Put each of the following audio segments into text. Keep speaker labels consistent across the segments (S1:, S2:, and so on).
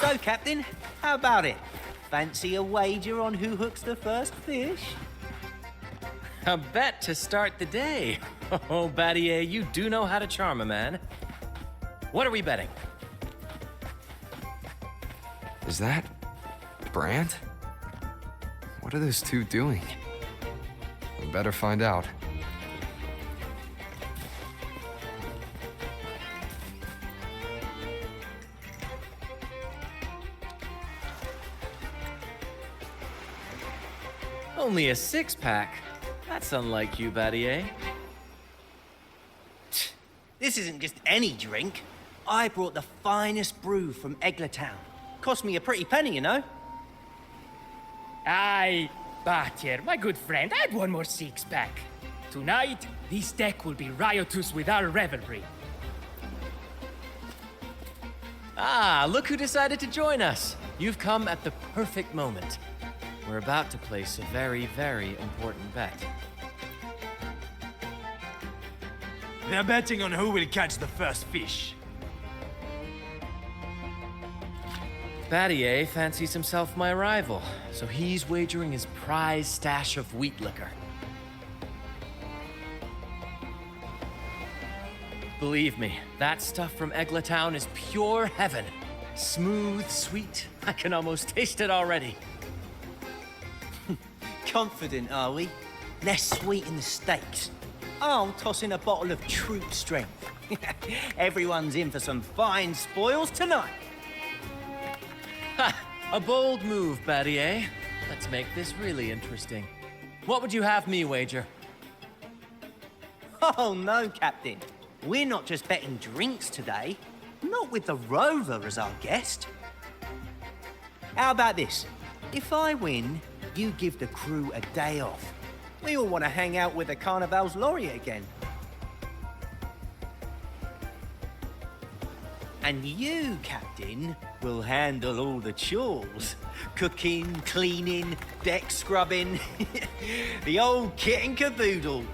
S1: So, Captain, how about it? Fancy a wager on who hooks the first fish?
S2: A bet to start the day. Oh, Battier, you do know how to charm a man. What are we betting?
S3: Is that Brand? What are those two doing? We better find out.
S2: Only a six-pack? That's unlike you, Battier.
S1: This isn't just any drink. I brought the finest brew from Egglertown. Cost me a pretty penny, you know.
S4: Aye, Battier, my good friend, add one more six-pack. Tonight, this deck will be riotous with our revelry.
S2: Ah, look who decided to join us. You've come at the perfect moment. We're about to place a very, very important bet.
S5: They're betting on who will catch the first fish.
S2: Battier fancies himself my rival, so he's wagering his prize stash of wheat liquor. Believe me, that stuff from Egglertown is pure heaven. Smooth, sweet. I can almost taste it already.
S1: Confident, are we? Less sweet in the steaks. I'll toss in a bottle of troop strength. Everyone's in for some fine spoils tonight.
S2: Ha! A bold move, Battier. Let's make this really interesting. What would you have me wager?
S1: Oh, no, Captain. We're not just betting drinks today. Not with the Rover as our guest. How about this? If I win, you give the crew a day off. We all want to hang out with the Carnival's laureate again. And you, Captain, will handle all the chores. Cooking, cleaning, deck scrubbing. The old kit and caboodle.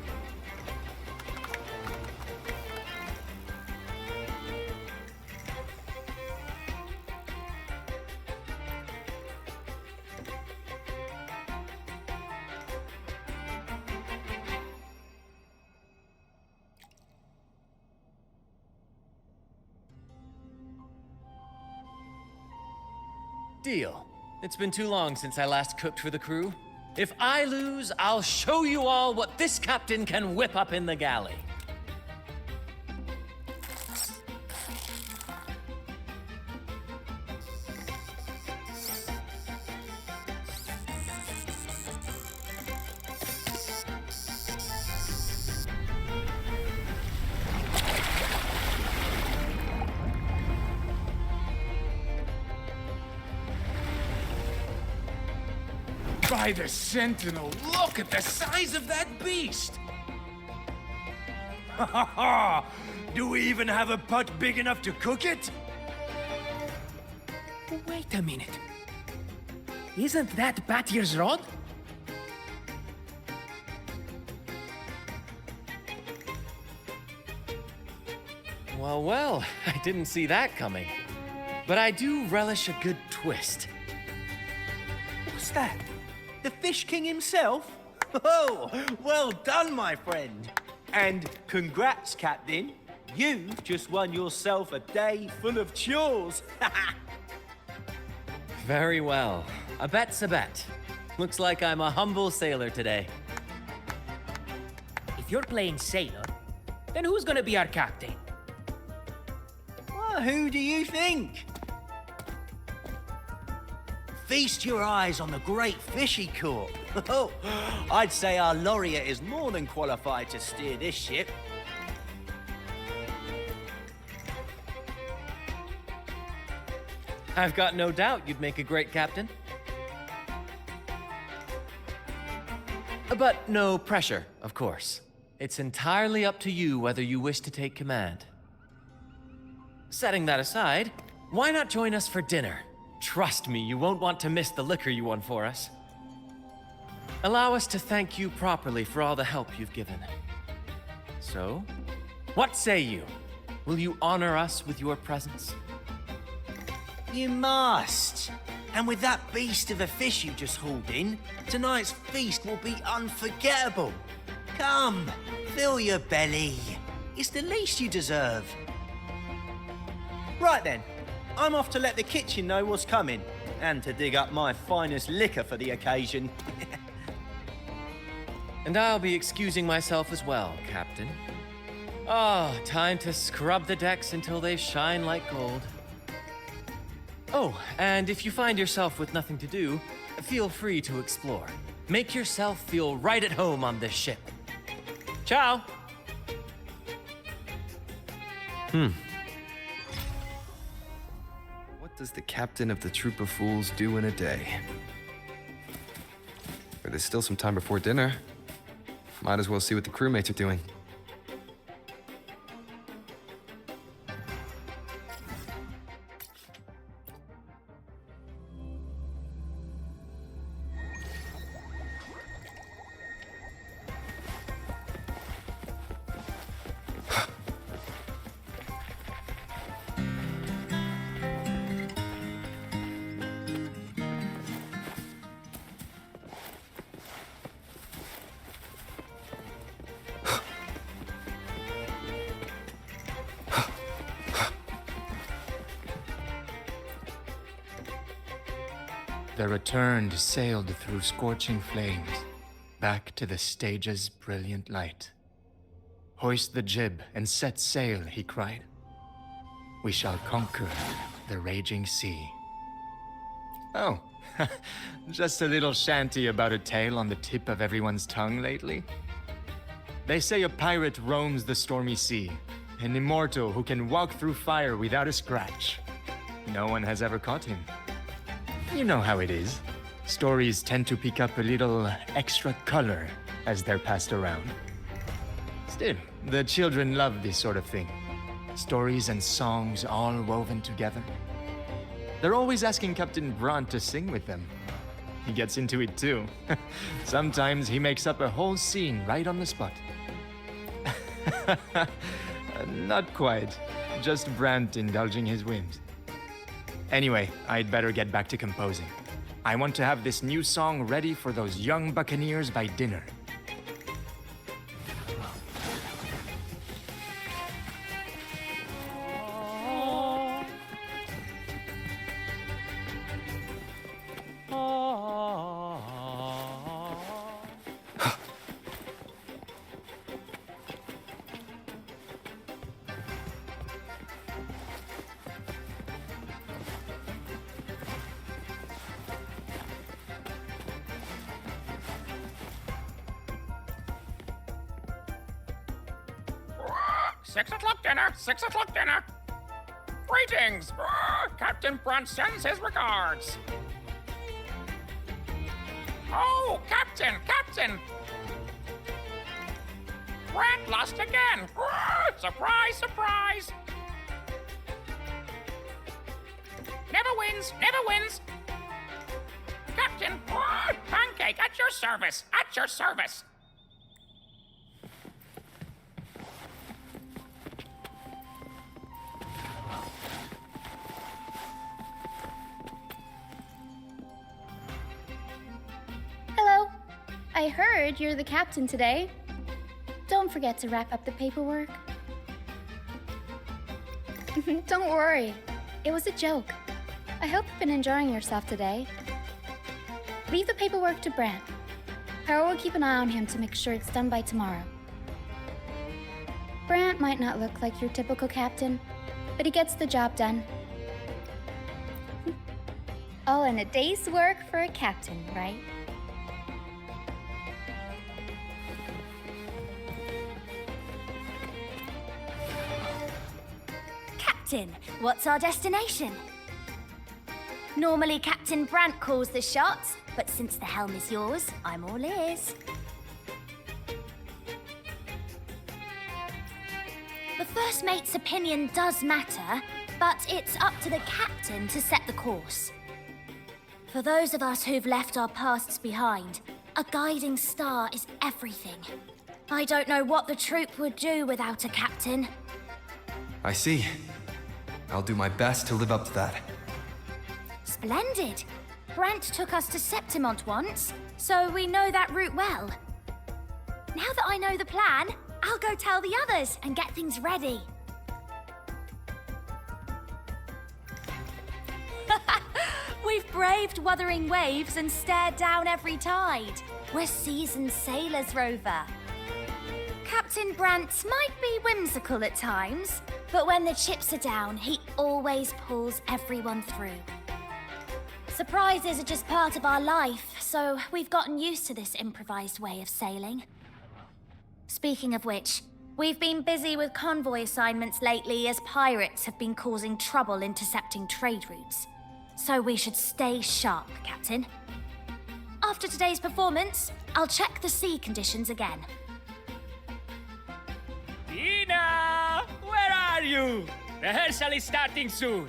S2: Deal. It's been too long since I last cooked for the crew. If I lose, I'll show you all what this captain can whip up in the galley.
S5: By the Sentinel, look at the size of that beast! Ha ha ha! Do we even have a pot big enough to cook it?
S4: Wait a minute. Isn't that Battier's rod?
S2: Well, well, I didn't see that coming. But I do relish a good twist.
S1: What's that? The Fish King himself? Oh, well done, my friend. And congrats, Captain. You've just won yourself a day full of chores.
S2: Very well. A bet's a bet. Looks like I'm a humble sailor today.
S4: If you're playing sailor, then who's gonna be our captain?
S1: Well, who do you think? Feast your eyes on the great fish he caught. Oh, I'd say our laureate is more than qualified to steer this ship.
S2: I've got no doubt you'd make a great captain. But no pressure, of course. It's entirely up to you whether you wish to take command. Setting that aside, why not join us for dinner? Trust me, you won't want to miss the liquor you won for us. Allow us to thank you properly for all the help you've given. So, what say you? Will you honor us with your presence?
S1: You must. And with that beast of a fish you just hauled in, tonight's feast will be unforgettable. Come, fill your belly. It's the least you deserve. Right then, I'm off to let the kitchen know what's coming, and to dig up my finest liquor for the occasion.
S2: And I'll be excusing myself as well, Captain. Oh, time to scrub the decks until they shine like gold. Oh, and if you find yourself with nothing to do, feel free to explore. Make yourself feel right at home on this ship. Ciao!
S3: What does the captain of the troop of fools do in a day? But there's still some time before dinner. Might as well see what the crewmates are doing.
S6: The Returned sailed through scorching flames, back to the stage's brilliant light. "Hoist the jib and set sail," he cried. "We shall conquer the raging sea." Oh, just a little shanty about a tale on the tip of everyone's tongue lately. They say a pirate roams the stormy sea, an immortal who can walk through fire without a scratch. No one has ever caught him. You know how it is. Stories tend to pick up a little extra color as they're passed around. Still, the children love this sort of thing. Stories and songs all woven together. They're always asking Captain Brant to sing with them. He gets into it too. Sometimes he makes up a whole scene right on the spot. Not quite. Just Brant indulging his whims. Anyway, I'd better get back to composing. I want to have this new song ready for those young buccaneers by dinner.
S5: Six o'clock dinner! 6 o'clock dinner! Greetings! Captain Brunt sends his regards! Oh, Captain! Captain! Brant lost again! Surprise, surprise! Never wins! Never wins! Captain! Pancake at your service! At your service!
S7: Hello. I heard you're the captain today. Don't forget to wrap up the paperwork. Don't worry. It was a joke. I hope you've been enjoying yourself today. Leave the paperwork to Brant. Harold will keep an eye on him to make sure it's done by tomorrow. Brant might not look like your typical captain, but he gets the job done. All in a day's work for a captain, right?
S8: Captain, what's our destination? Normally Captain Brant calls the shots, but since the helm is yours, I'm all ears. The first mate's opinion does matter, but it's up to the captain to set the course. For those of us who've left our pasts behind, a guiding star is everything. I don't know what the troop would do without a captain.
S3: I see. I'll do my best to live up to that.
S8: Splendid. Brant took us to Septimont once, so we know that route well. Now that I know the plan, I'll go tell the others and get things ready. We've braved Wuthering waves and stared down every tide. We're seasoned sailors, Rover. Captain Brant might be whimsical at times, but when the chips are down, he always pulls everyone through. Surprises are just part of our life, so we've gotten used to this improvised way of sailing. Speaking of which, we've been busy with convoy assignments lately as pirates have been causing trouble intercepting trade routes. So we should stay sharp, Captain. After today's performance, I'll check the sea conditions again.
S4: Tina! Where are you? Rehearsal is starting soon.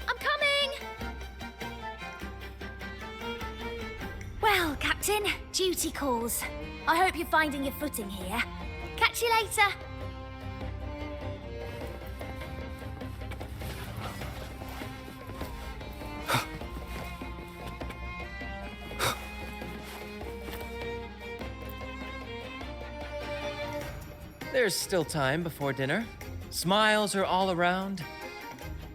S8: I'm coming! Well, Captain, duty calls. I hope you're finding your footing here. Catch you later.
S2: There's still time before dinner. Smiles are all around.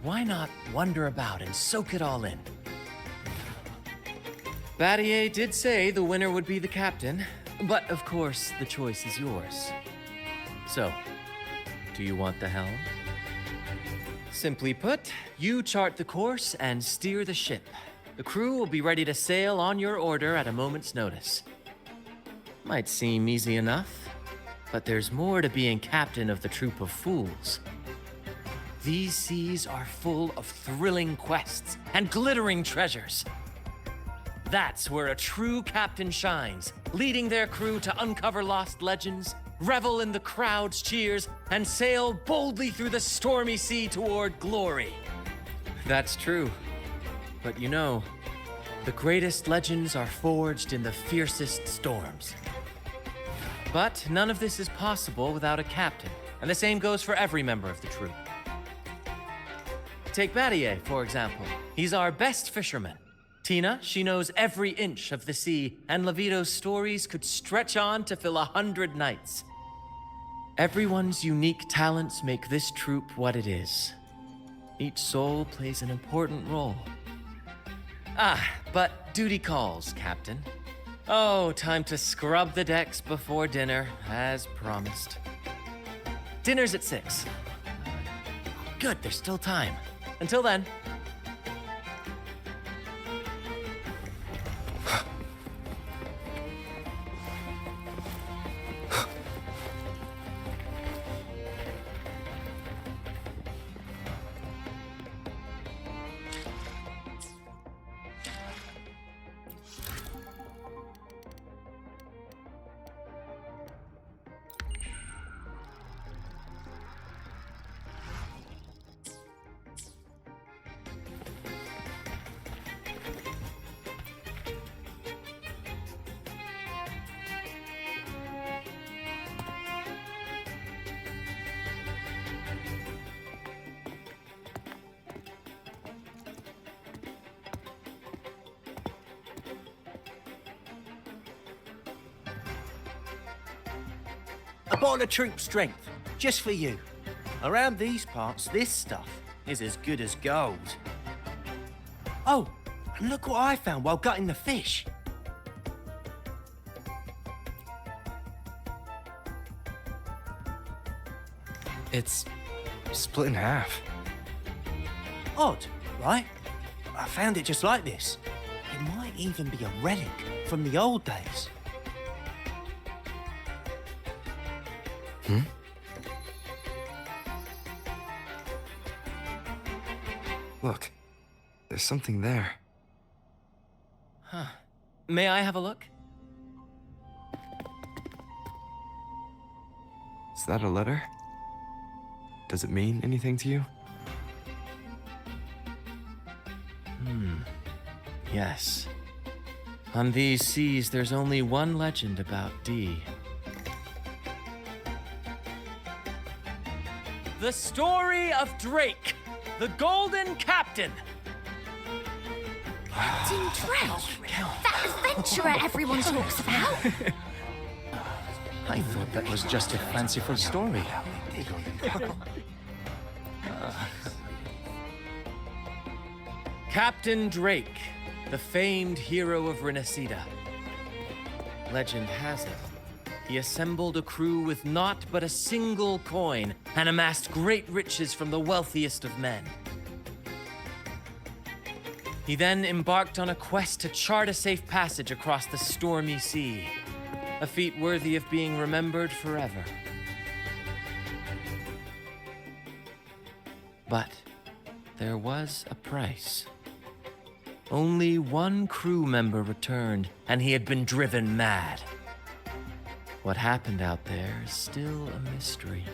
S2: Why not wander about and soak it all in? Battier did say the winner would be the captain, but of course the choice is yours. So, do you want the helm? Simply put, you chart the course and steer the ship. The crew will be ready to sail on your order at a moment's notice. Might seem easy enough, but there's more to being captain of the troop of fools. These seas are full of thrilling quests and glittering treasures. That's where a true captain shines, leading their crew to uncover lost legends, revel in the crowd's cheers, and sail boldly through the stormy sea toward glory. That's true. But you know, the greatest legends are forged in the fiercest storms. But none of this is possible without a captain, and the same goes for every member of the troop. Take Battier, for example. He's our best fisherman. Tina, she knows every inch of the sea, and Levito's stories could stretch on to fill 100 nights. Everyone's unique talents make this troop what it is. Each soul plays an important role. But duty calls, Captain. Oh, time to scrub the decks before dinner, as promised. Dinner's at 6. Good, there's still time. Until then.
S1: A bottle of troop strength, just for you. Around these parts, this stuff is as good as gold. Oh, and look what I found while gutting the fish.
S3: It's split in half.
S1: Odd, right? I found it just like this. It might even be a relic from the old days.
S3: Look, there's something there.
S2: Huh. May I have a look?
S3: Is that a letter? Does it mean anything to you?
S2: Yes. On these seas, there's only one legend about Dee. The story of Drake, the Golden Captain!
S8: Captain Drake, that adventurer everyone talks about.
S6: I thought that was just a fanciful story.
S2: Captain Drake, the famed hero of Renacida. Legend has it, he assembled a crew with naught but a single coin and amassed great riches from the wealthiest of men. He then embarked on a quest to chart a safe passage across the stormy sea, a feat worthy of being remembered forever. But there was a price. Only one crew member returned, and he had been driven mad. What happened out there is still a mystery.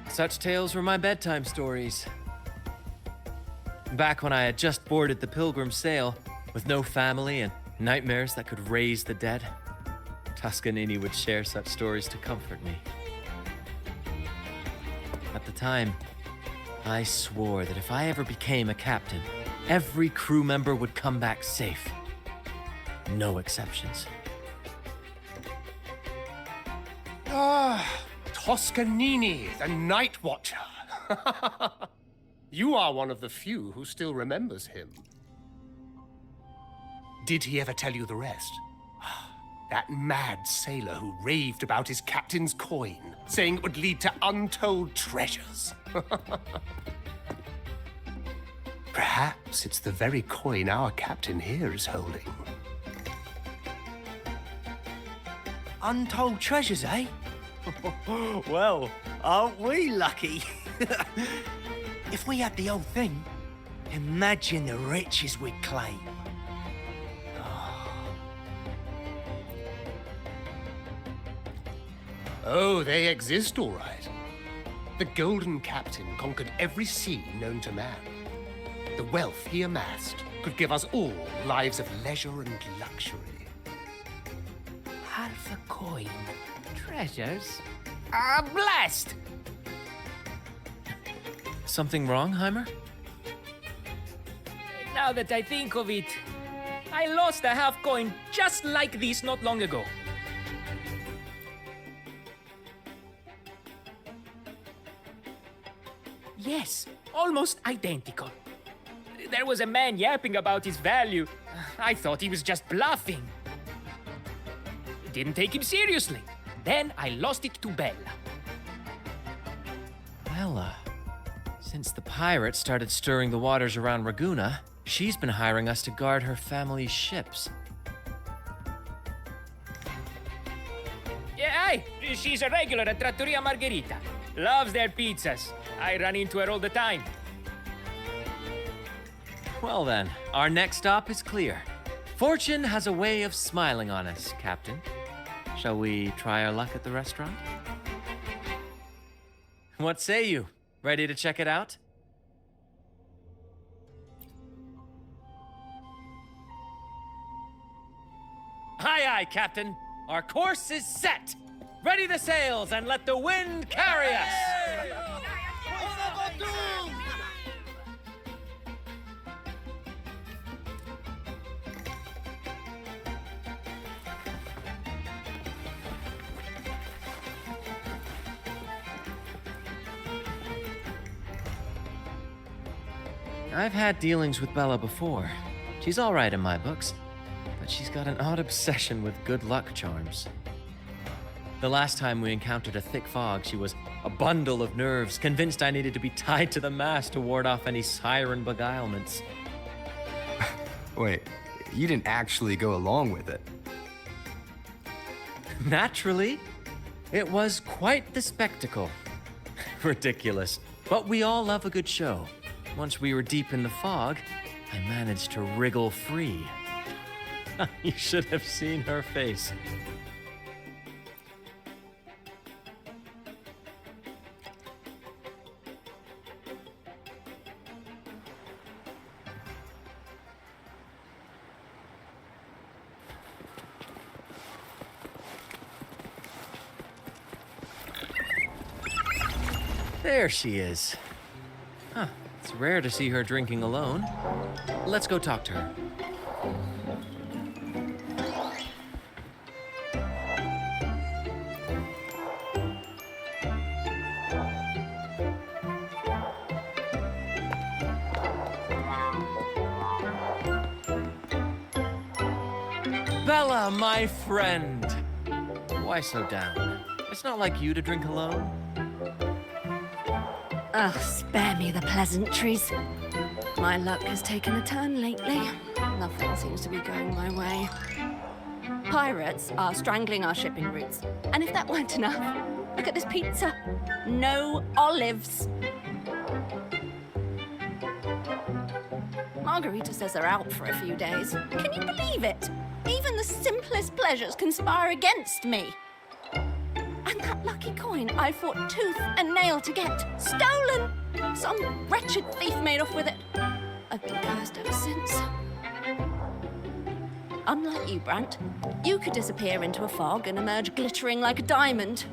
S2: Such tales were my bedtime stories. Back when I had just boarded the Pilgrim sail, with no family and nightmares that could raise the dead, Toscanini would share such stories to comfort me. At the time, I swore that if I ever became a captain, every crew member would come back safe. No exceptions.
S9: Toscanini, the Night Watcher. You are one of the few who still remembers him. Did he ever tell you the rest? That mad sailor who raved about his captain's coin, saying it would lead to untold treasures. Perhaps it's the very coin our captain here is holding.
S1: Untold treasures, eh? Well, aren't we lucky? If we had the whole thing, imagine the riches we'd claim.
S9: Oh, they exist, all right. The Golden Captain conquered every sea known to man. The wealth he amassed could give us all lives of leisure and luxury.
S4: Half a coin. Treasures? Blast!
S2: Something wrong, Heimer?
S4: Now that I think of it, I lost a half coin just like this not long ago. Yes, almost identical. There was a man yapping about his value. I thought he was just bluffing. Didn't take him seriously. Then I lost it to Bella.
S2: Bella. Since the pirates started stirring the waters around Raguna, she's been hiring us to guard her family's ships.
S4: Yeah, aye. She's a regular at Trattoria Margherita. Loves their pizzas. I run into her all the time.
S2: Well then, our next stop is clear. Fortune has a way of smiling on us, Captain. Shall we try our luck at the restaurant? What say you? Ready to check it out? Aye, aye, Captain. Our course is set. Ready the sails and let the wind carry us. I've had dealings with Bella before. She's all right in my books, but she's got an odd obsession with good luck charms. The last time we encountered a thick fog, she was a bundle of nerves, convinced I needed to be tied to the mast to ward off any siren beguilements.
S3: Wait, you didn't actually go along with it?
S2: Naturally. It was quite the spectacle. Ridiculous, but we all love a good show. Once we were deep in the fog, I managed to wriggle free. You should have seen her face. There she is. Huh, it's rare to see her drinking alone. Let's go talk to her. Bella, my friend! Why so down? It's not like you to drink alone.
S10: Oh, spare me the pleasantries. My luck has taken a turn lately. Nothing seems to be going my way. Pirates are strangling our shipping routes. And if that weren't enough, look at this pizza. No olives. Margarita says they're out for a few days. Can you believe it? Even the simplest pleasures conspire against me. And that lucky coin I fought tooth and nail to get, stolen! Some wretched thief made off with it. I've been cursed ever since. Unlike you, Brant, you could disappear into a fog and emerge glittering like a diamond.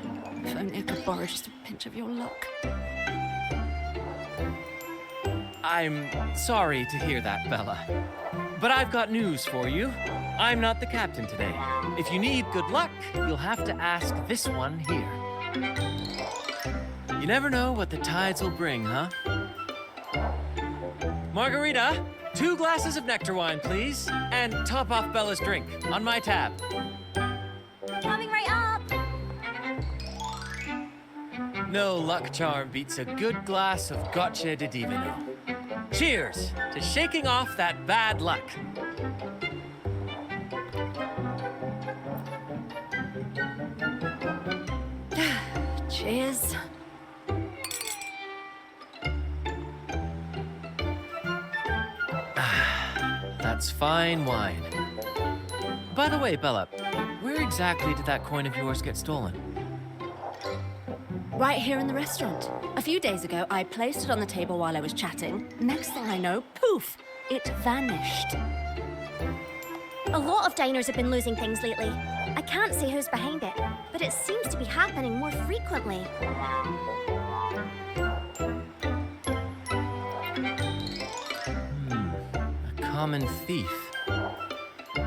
S10: If only I could borrow just a pinch of your luck.
S2: I'm sorry to hear that, Bella. But I've got news for you. I'm not the captain today. If you need good luck, you'll have to ask this one here. You never know what the tides will bring, huh? Margarita, 2 glasses of nectar wine, please. And top off Bella's drink on my tab.
S8: Coming right up.
S2: No luck charm beats a good glass of gotcha de divino. Cheers to shaking off that bad luck.
S10: Cheers.
S2: That's fine wine. By the way, Bella, where exactly did that coin of yours get stolen?
S10: Right here in the restaurant. A few days ago, I placed it on the table while I was chatting. Next thing I know, poof, it vanished.
S8: A lot of diners have been losing things lately. I can't see who's behind it, but it seems to be happening more frequently.
S2: A common thief.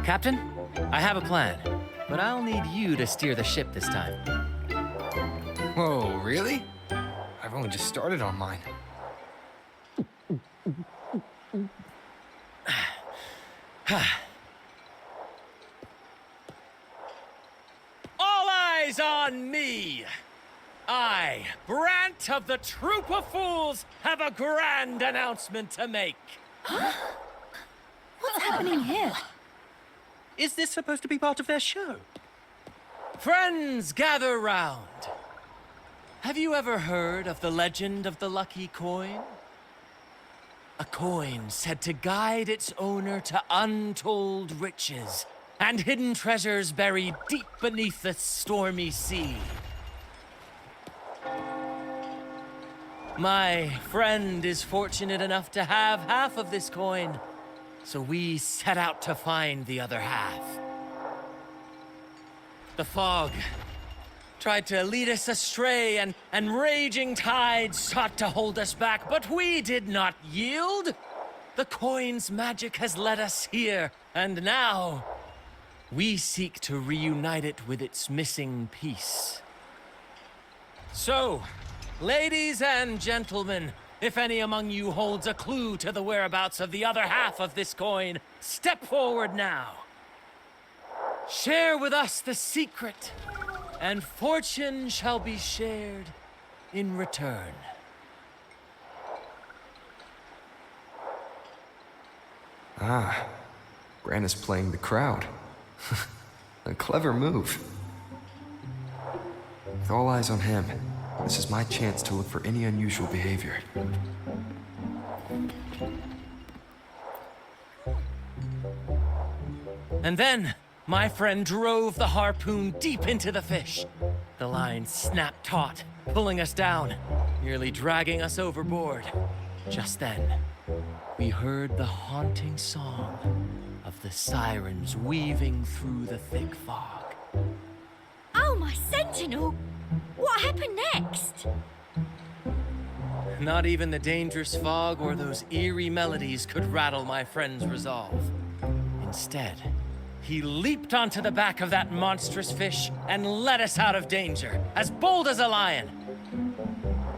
S2: Captain, I have a plan, but I'll need you to steer the ship this time.
S3: Whoa, really? I've only just started on mine.
S2: All eyes on me! I, Brant of the Troop of Fools, have a grand announcement to make.
S10: What's happening here?
S1: Is this supposed to be part of their show?
S2: Friends, gather round. Have you ever heard of the legend of the lucky coin? A coin said to guide its owner to untold riches and hidden treasures buried deep beneath the stormy sea. My friend is fortunate enough to have half of this coin, so we set out to find the other half. The fog tried to lead us astray, and raging tides sought to hold us back, but we did not yield. The coin's magic has led us here, and now we seek to reunite it with its missing piece. So, ladies and gentlemen, if any among you holds a clue to the whereabouts of the other half of this coin, step forward now. Share with us the secret, and fortune shall be shared in return.
S3: Ah, Bran is playing the crowd. A clever move. With all eyes on him, this is my chance to look for any unusual behavior.
S2: And then, my friend drove the harpoon deep into the fish. The line snapped taut, pulling us down, nearly dragging us overboard. Just then, we heard the haunting song of the sirens weaving through the thick fog.
S8: Oh, my sentinel! What happened next?
S2: Not even the dangerous fog or those eerie melodies could rattle my friend's resolve. Instead, he leaped onto the back of that monstrous fish and led us out of danger, as bold as a lion.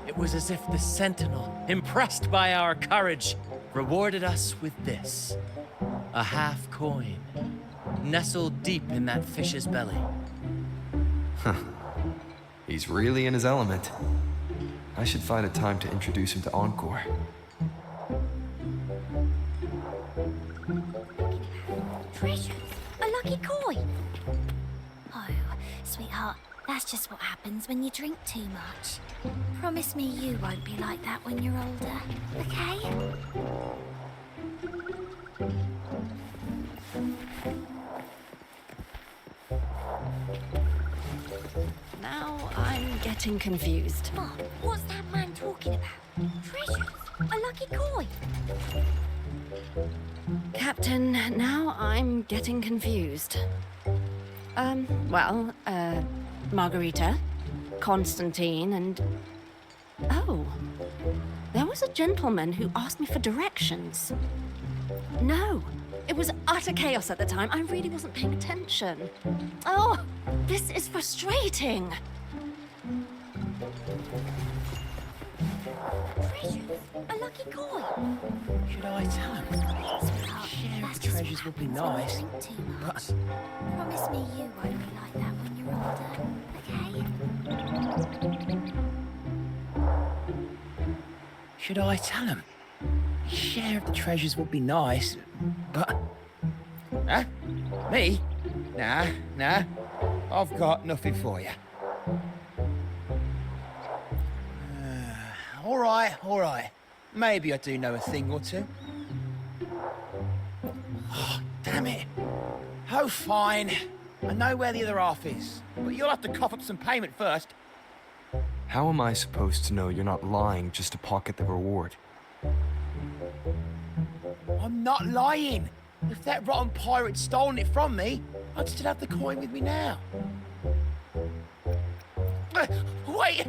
S2: It was as if the sentinel, impressed by our courage, rewarded us with this. A half coin, nestled deep in that fish's belly.
S3: He's really in his element. I should find a time to introduce him to Encore.
S8: Treasure? A lucky coin? Oh, sweetheart, that's just what happens when you drink too much. Promise me you won't be like that when you're older, okay?
S10: Now I'm getting confused.
S8: Mom, what's that man talking about? Treasures? A lucky coin?
S10: Captain, now I'm getting confused. Margarita, Constantine, and... Oh, there was a gentleman who asked me for directions. No, it was utter chaos at the time. I really wasn't paying attention. Oh, this is frustrating.
S8: Treasures? A lucky coin?
S1: Should I tell him?
S8: Sweetheart,
S1: Share
S8: that's
S1: the
S8: just
S1: treasures
S8: what
S1: would be
S8: happens when
S1: nice,
S8: you drink too much. Promise me you won't be like that when you're older, okay?
S1: Should I tell him? Share of the treasures would be nice, but...
S11: Huh? Me? Nah. I've got nothing for you. All right. Maybe I do know a thing or two. Oh, damn it. Oh, fine. I know where the other half is, but you'll have to cough up some payment first.
S3: How am I supposed to know you're not lying just to pocket the reward?
S11: I'm not lying. If that rotten pirate'd stolen it from me, I'd still have the coin with me now. Wait!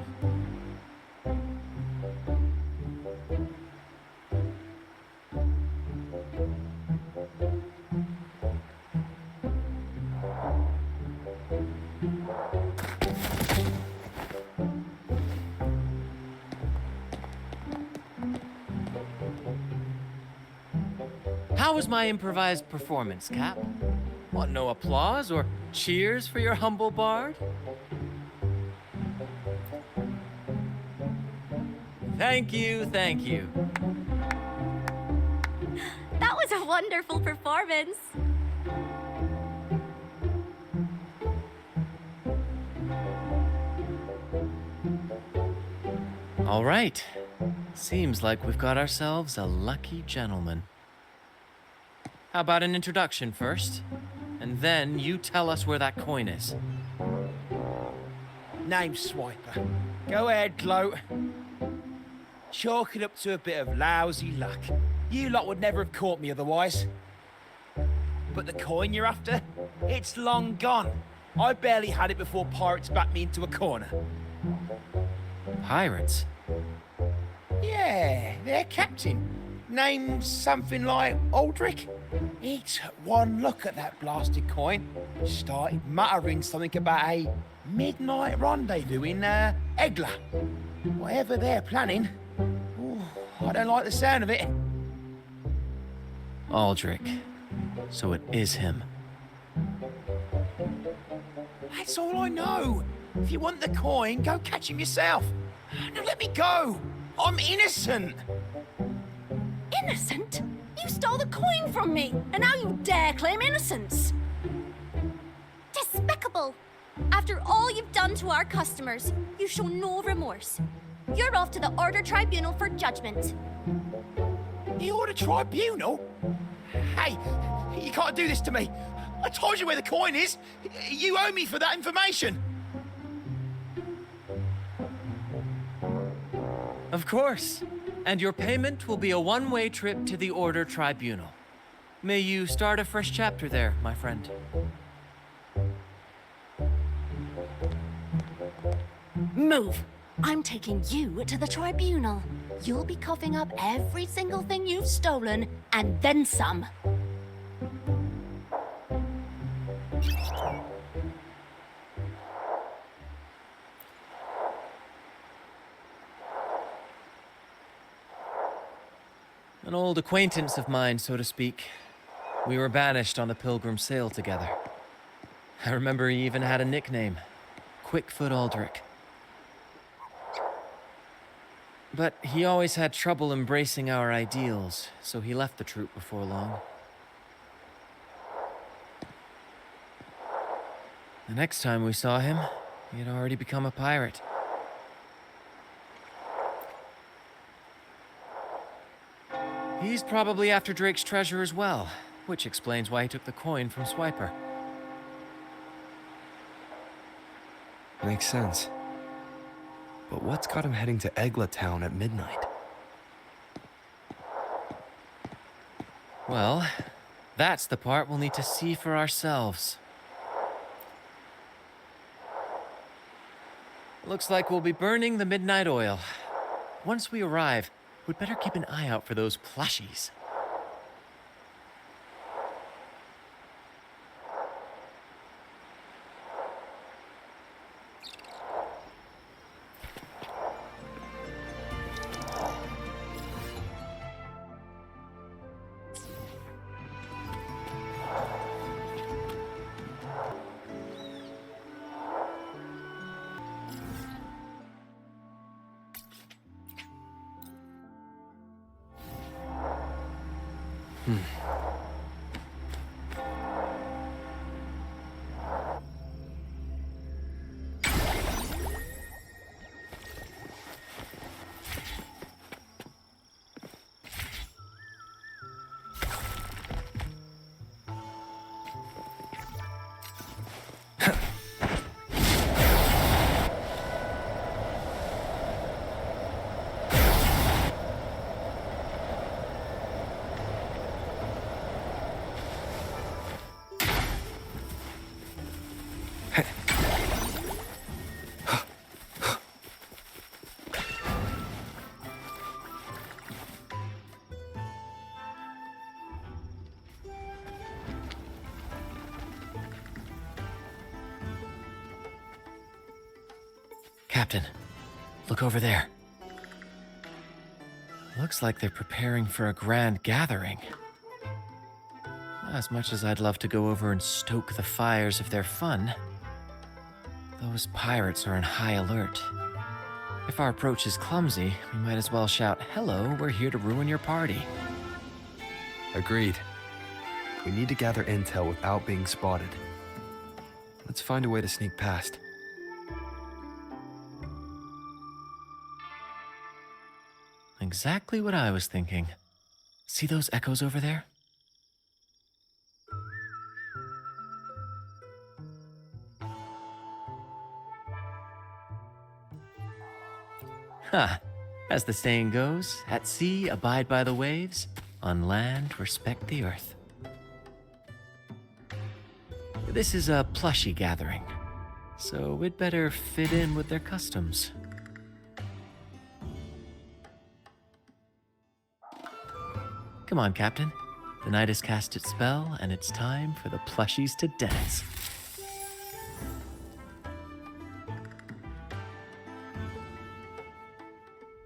S2: How was my improvised performance, Cap? Want no applause or cheers for your humble bard? Thank you.
S8: That was a wonderful performance.
S2: All right. Seems like we've got ourselves a lucky gentleman. How about an introduction first? And then you tell us where that coin is.
S11: Name swiper. Go ahead, Gloat. Chalk it up to a bit of lousy luck. You lot would never have caught me otherwise. But the coin you're after? It's long gone. I barely had it before pirates backed me into a corner.
S2: Pirates?
S11: Yeah, their captain. Named something like Aldrich. He took one look at that blasted coin, started muttering something about a midnight rendezvous in Egla. Whatever they're planning. Ooh, I don't like the sound of it.
S2: Aldrich. So it is him.
S11: That's all I know. If you want the coin, go catch him yourself. Now let me go. I'm innocent.
S10: Innocent? You stole the coin from me, and now you dare claim innocence.
S8: Despicable! After all you've done to our customers, you show no remorse. You're off to the Order Tribunal for judgment.
S11: The Order Tribunal? Hey, you can't do this to me. I told you where the coin is. You owe me for that information.
S2: Of course. And your payment will be a one-way trip to the Order Tribunal. May you start a fresh chapter there, my friend.
S10: Move! I'm taking you to the tribunal. you'll be coughing up every single thing you've stolen, and then some.
S2: An old acquaintance of mine, so to speak. We were banished on the Pilgrim sail together. I remember he even had a nickname, Quickfoot Aldrich. But he always had trouble embracing our ideals, so he left the troop before long. The next time we saw him, he had already become a pirate. He's probably after Drake's treasure as well, which explains why he took the coin from Swiper.
S3: Makes sense. But what's got him heading to Egla Town at midnight?
S2: Well, that's the part we'll need to see for ourselves. Looks like we'll be burning the midnight oil. Once we arrive, we'd better keep an eye out for those plushies. Captain, look over there. Looks like they're preparing for a grand gathering. As much as I'd love to go over and stoke the fires of their fun, those pirates are in high alert. If our approach is clumsy, we might as well shout, "Hello, we're here to ruin your party."
S3: Agreed. We need to gather intel without being spotted. Let's find a way to sneak past.
S2: Exactly what I was thinking. See those echoes over there? Ha! As the saying goes, at sea abide by the waves, on land respect the earth. This is a plushie gathering, so we'd better fit in with their customs. Come on, Captain. The night has cast its spell, and it's time for the plushies to dance.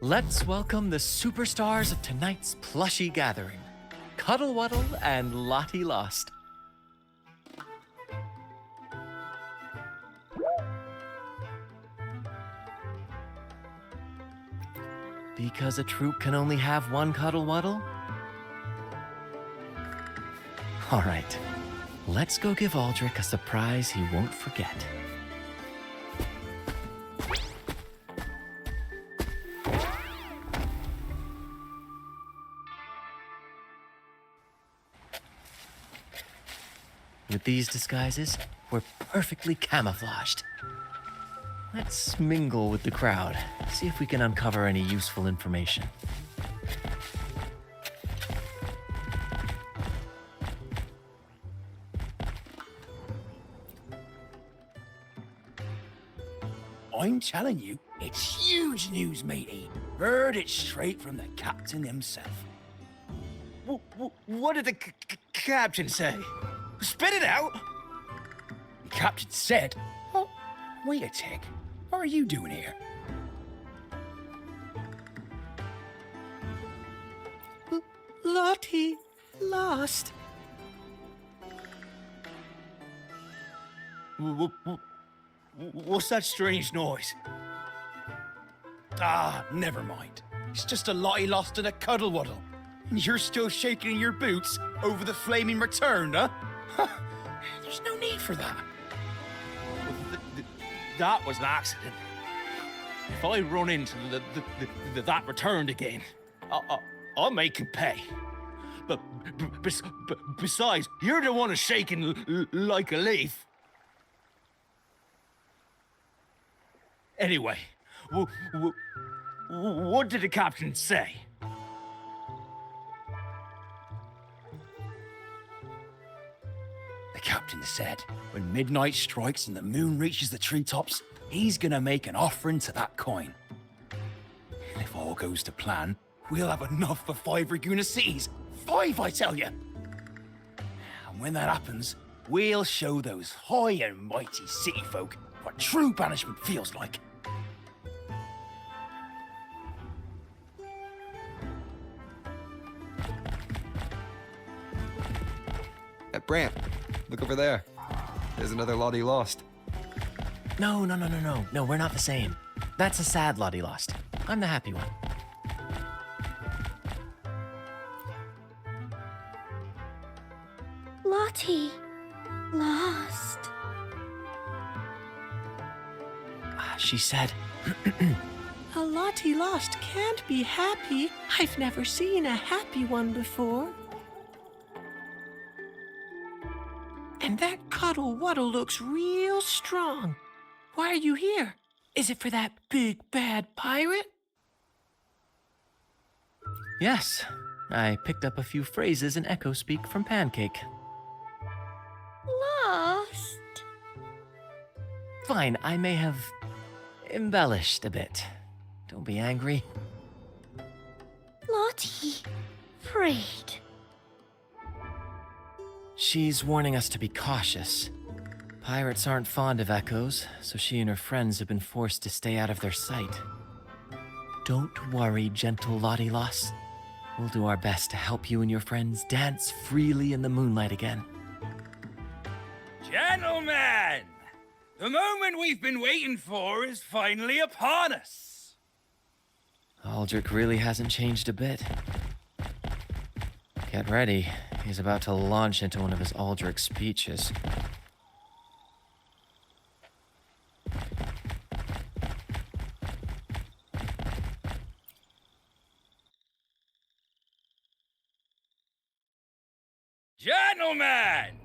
S2: Let's welcome the superstars of tonight's plushie gathering, Cuddle Wuddle and Lottie Lost. Because a troop can only have one Cuddle Wuddle? All right, let's go give Aldrich a surprise he won't forget. With these disguises, we're perfectly camouflaged. Let's mingle with the crowd, see if we can uncover any useful information.
S11: I'm telling you, it's huge news, matey. Heard it straight from the captain himself.
S1: What did the captain say? Spit it out!
S11: The captain said, "Oh, wait a tick. What are you doing here?"
S1: Lottie lost. What's that strange noise?
S11: Ah, never mind. It's just a Lottie lost in a cuddle waddle. And you're still shaking in your boots over the flaming return, huh? There's no need for that.
S1: That was an accident. If I run into that returned again, I'll make him pay. But besides, you're the one who's shaking like a leaf. Anyway, what did the captain say?
S11: The captain said, when midnight strikes and the moon reaches the treetops, he's gonna make an offering to that coin. And if all goes to plan, we'll have enough for 5 Raguna cities. 5, I tell you! And when that happens, we'll show those high and mighty city folk what true banishment feels like.
S3: Brant, look over there. There's another Lottie lost.
S2: No, we're not the same. That's a sad Lottie lost. I'm the happy one.
S8: Lottie lost.
S2: She said,
S12: A Lottie lost can't be happy. I've never seen a happy one before. And that cuddle waddle looks real strong. Why are you here? Is it for that big bad pirate?
S2: yes, I picked up a few phrases in Echo Speak from Pancake.
S8: Lost.
S2: Fine, I may have embellished a bit. Don't be angry.
S8: Lottie. Freed.
S2: She's warning us to be cautious. Pirates aren't fond of echoes, so she and her friends have been forced to stay out of their sight. Don't worry, gentle Lottie Lost. We'll do our best to help you and your friends dance freely in the moonlight again.
S13: Gentlemen! The moment we've been waiting for is finally upon us!
S2: Aldrich really hasn't changed a bit. Get ready. He's about to launch into one of his Aldrich speeches.
S13: Gentlemen!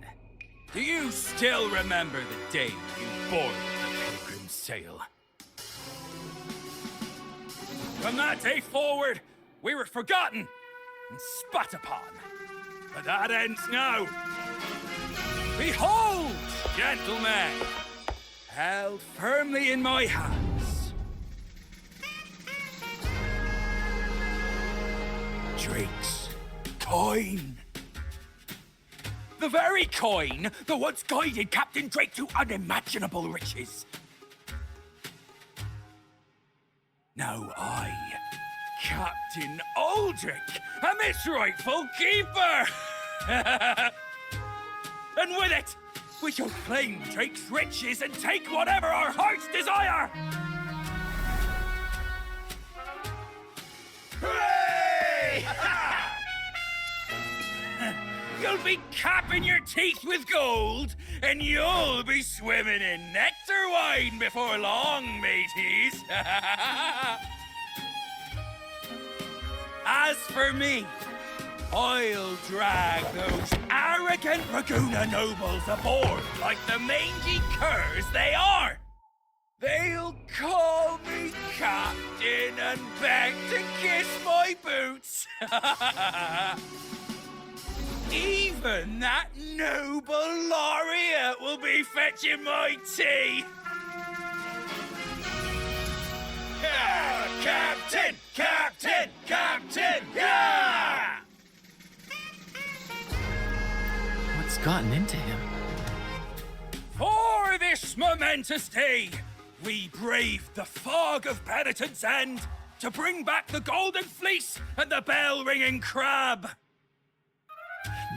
S13: Do you still remember the day you boarded the Pilgrim's Sail? From that day forward, we were forgotten and spat upon. But that ends now. Behold, gentlemen, held firmly in my hands, Drake's coin. The very coin that once guided Captain Drake to unimaginable riches. Now I, Captain Aldrich, am its rightful keeper! And with it, we shall claim Drake's riches and take whatever our hearts desire! Hooray! You'll be capping your teeth with gold, and you'll be swimming in nectar wine before long, mateys. As for me, I'll drag those arrogant Raguna nobles aboard like the mangy curs they are. They'll call me captain and beg to kiss my boots. Even that noble laureate will be fetching my tea. Captain Captain! Captain! Captain! Yeah!
S2: What's gotten into him?
S13: For this momentous day, we braved the fog of penitence end to bring back the golden fleece and the bell-ringing crab.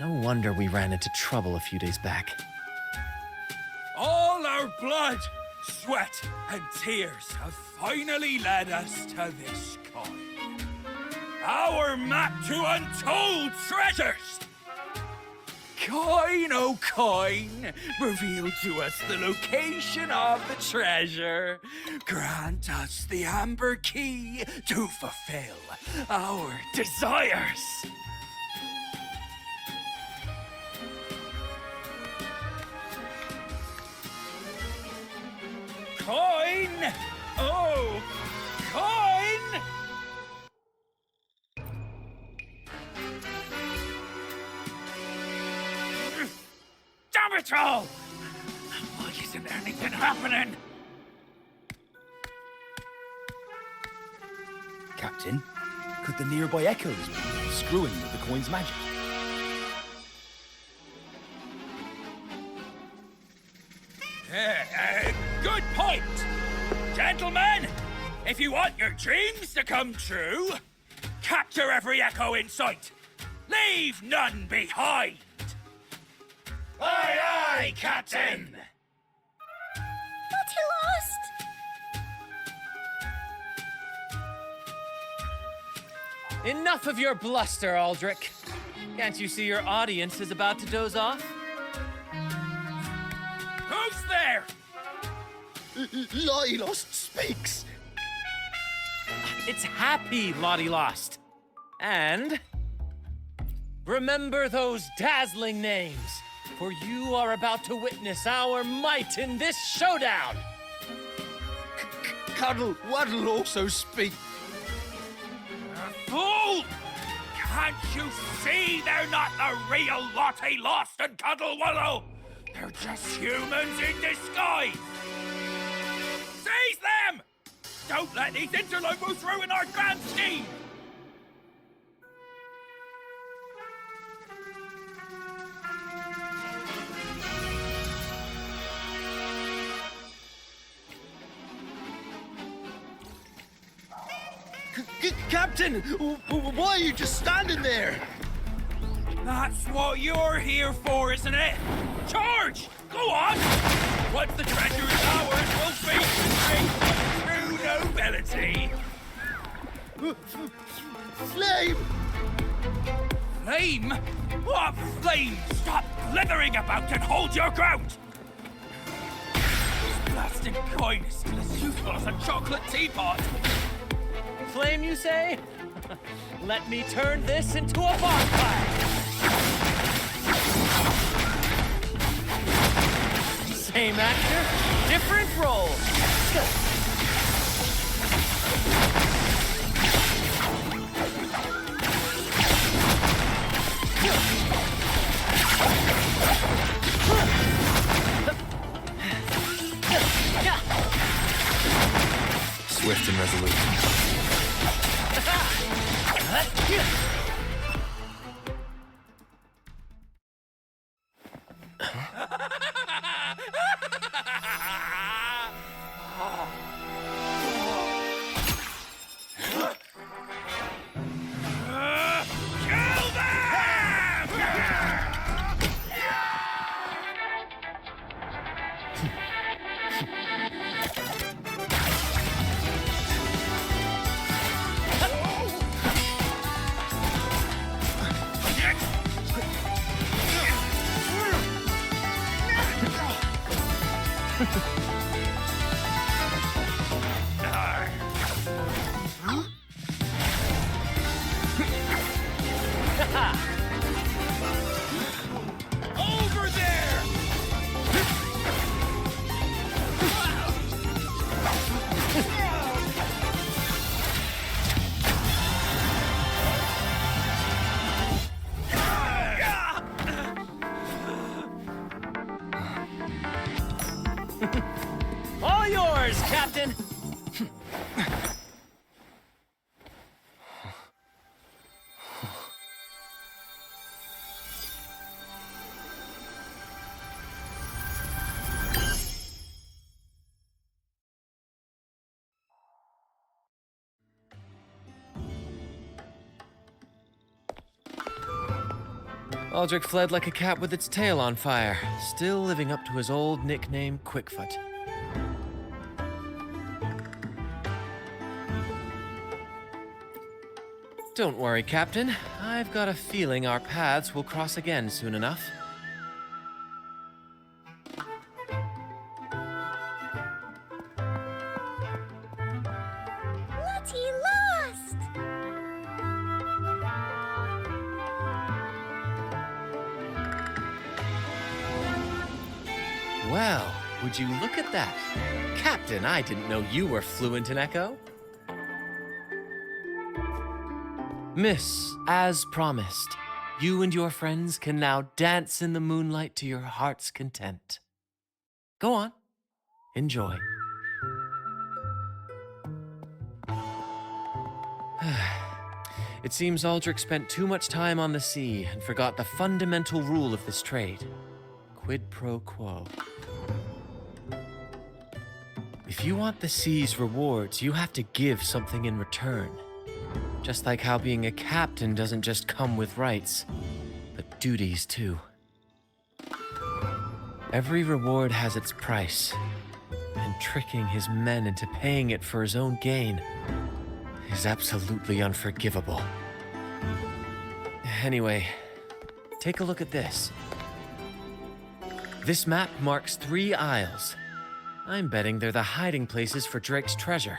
S2: No wonder we ran into trouble a few days back.
S13: All our blood, sweat, and tears have finally led us to this coin. Our map to untold treasures! Coin, oh coin, reveal to us the location of the treasure. Grant us the amber key to fulfill our desires. Coin! Oh, coin! Damn it all! Why isn't anything happening?
S14: Captain, could the nearby echoes be screwing with the coin's magic?
S13: Good point! Gentlemen, if you want your dreams to come true, capture every echo in sight. Leave none behind! Aye, aye, Captain!
S8: But he lost!
S2: Enough of your bluster, Aldrich. Can't you see your audience is about to doze off?
S13: Who's there?
S11: Lottie Lost speaks.
S2: It's happy Lottie Lost. And remember those dazzling names, for you are about to witness our might in this showdown.
S11: Cuddle Waddle also speak.
S13: Fool! Can't you see they're not the real Lottie Lost and Cuddle Waddle? They're just humans in disguise! Seize them! Don't let these interlopers ruin our grand scheme!
S11: Captain, why are you just standing there?
S13: That's what you're here for, isn't it? Charge! Go on! Once the treasure is ours, we'll feast and drink true nobility!
S11: Flame!
S13: Flame? What flame? Stop blithering about and hold your ground! This blasted coin is still as useful as a chocolate teapot!
S2: Flame, you say? Let me turn this into a bonfire! Same actor, different role.
S3: Swift and resolute.
S2: Aldrich fled like a cat with its tail on fire, still living up to his old nickname, Quickfoot. Don't worry, Captain. I've got a feeling our paths will cross again soon enough.
S8: Bloody lost!
S2: Well, would you look at that? Captain, I didn't know you were fluent in Echo. Miss, as promised, you and your friends can now dance in the moonlight to your heart's content. Go on, enjoy. It seems Aldrich spent too much time on the sea and forgot the fundamental rule of this trade. Quid pro quo. If you want the sea's rewards, you have to give something in return. Just like how being a captain doesn't just come with rights, but duties too. Every reward has its price, and tricking his men into paying it for his own gain is absolutely unforgivable. Anyway, take a look at this. This map marks 3 isles. I'm betting they're the hiding places for Drake's treasure.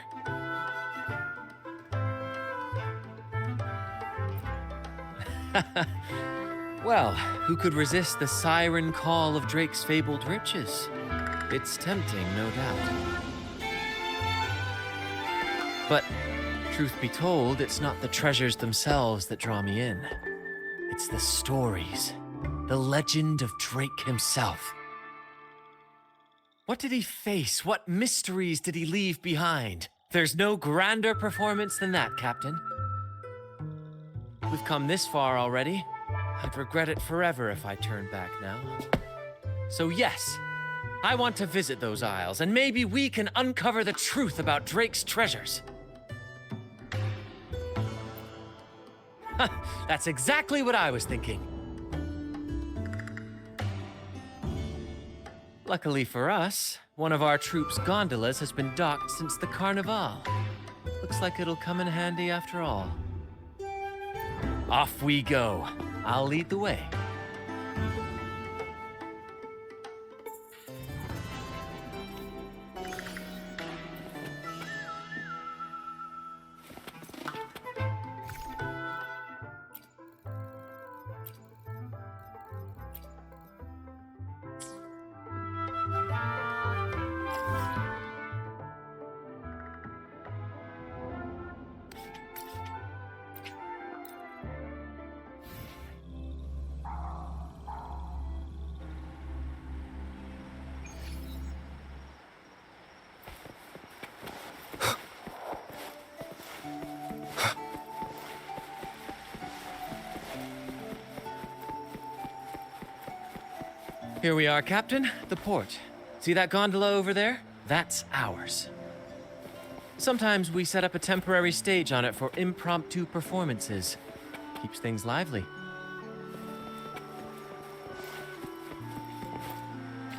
S2: Well, who could resist the siren call of Drake's fabled riches? It's tempting, no doubt. But, truth be told, it's not the treasures themselves that draw me in. It's the stories, the legend of Drake himself. What did he face? What mysteries did he leave behind? There's no grander performance than that, Captain. We've come this far already. I'd regret it forever if I turned back now. So yes, I want to visit those isles, and maybe we can uncover the truth about Drake's treasures. That's exactly what I was thinking. Luckily for us, one of our troops' gondolas has been docked since the Carnival. Looks like it'll come in handy after all. Off we go. I'll lead the way. Here we are, Captain. The port. See that gondola over there? That's ours. Sometimes we set up a temporary stage on it for impromptu performances. Keeps things lively.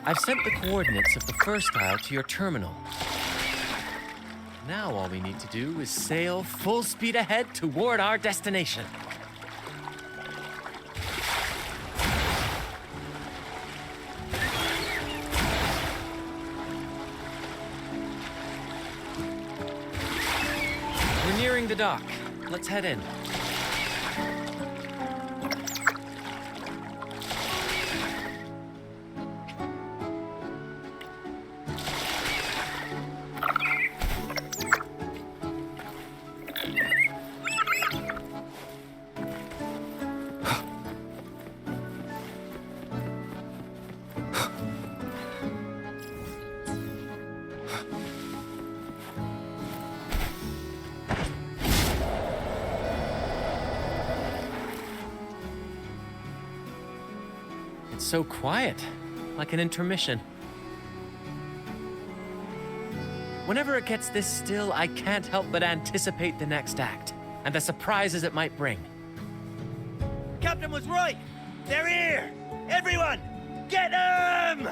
S2: I've sent the coordinates of the first isle to your terminal. Now all we need to do is sail full speed ahead toward our destination. We're nearing the dock. Let's head in. So quiet, like an intermission. Whenever it gets this still, I can't help but anticipate the next act, and the surprises it might bring.
S1: Captain was right. They're here! Everyone, get them!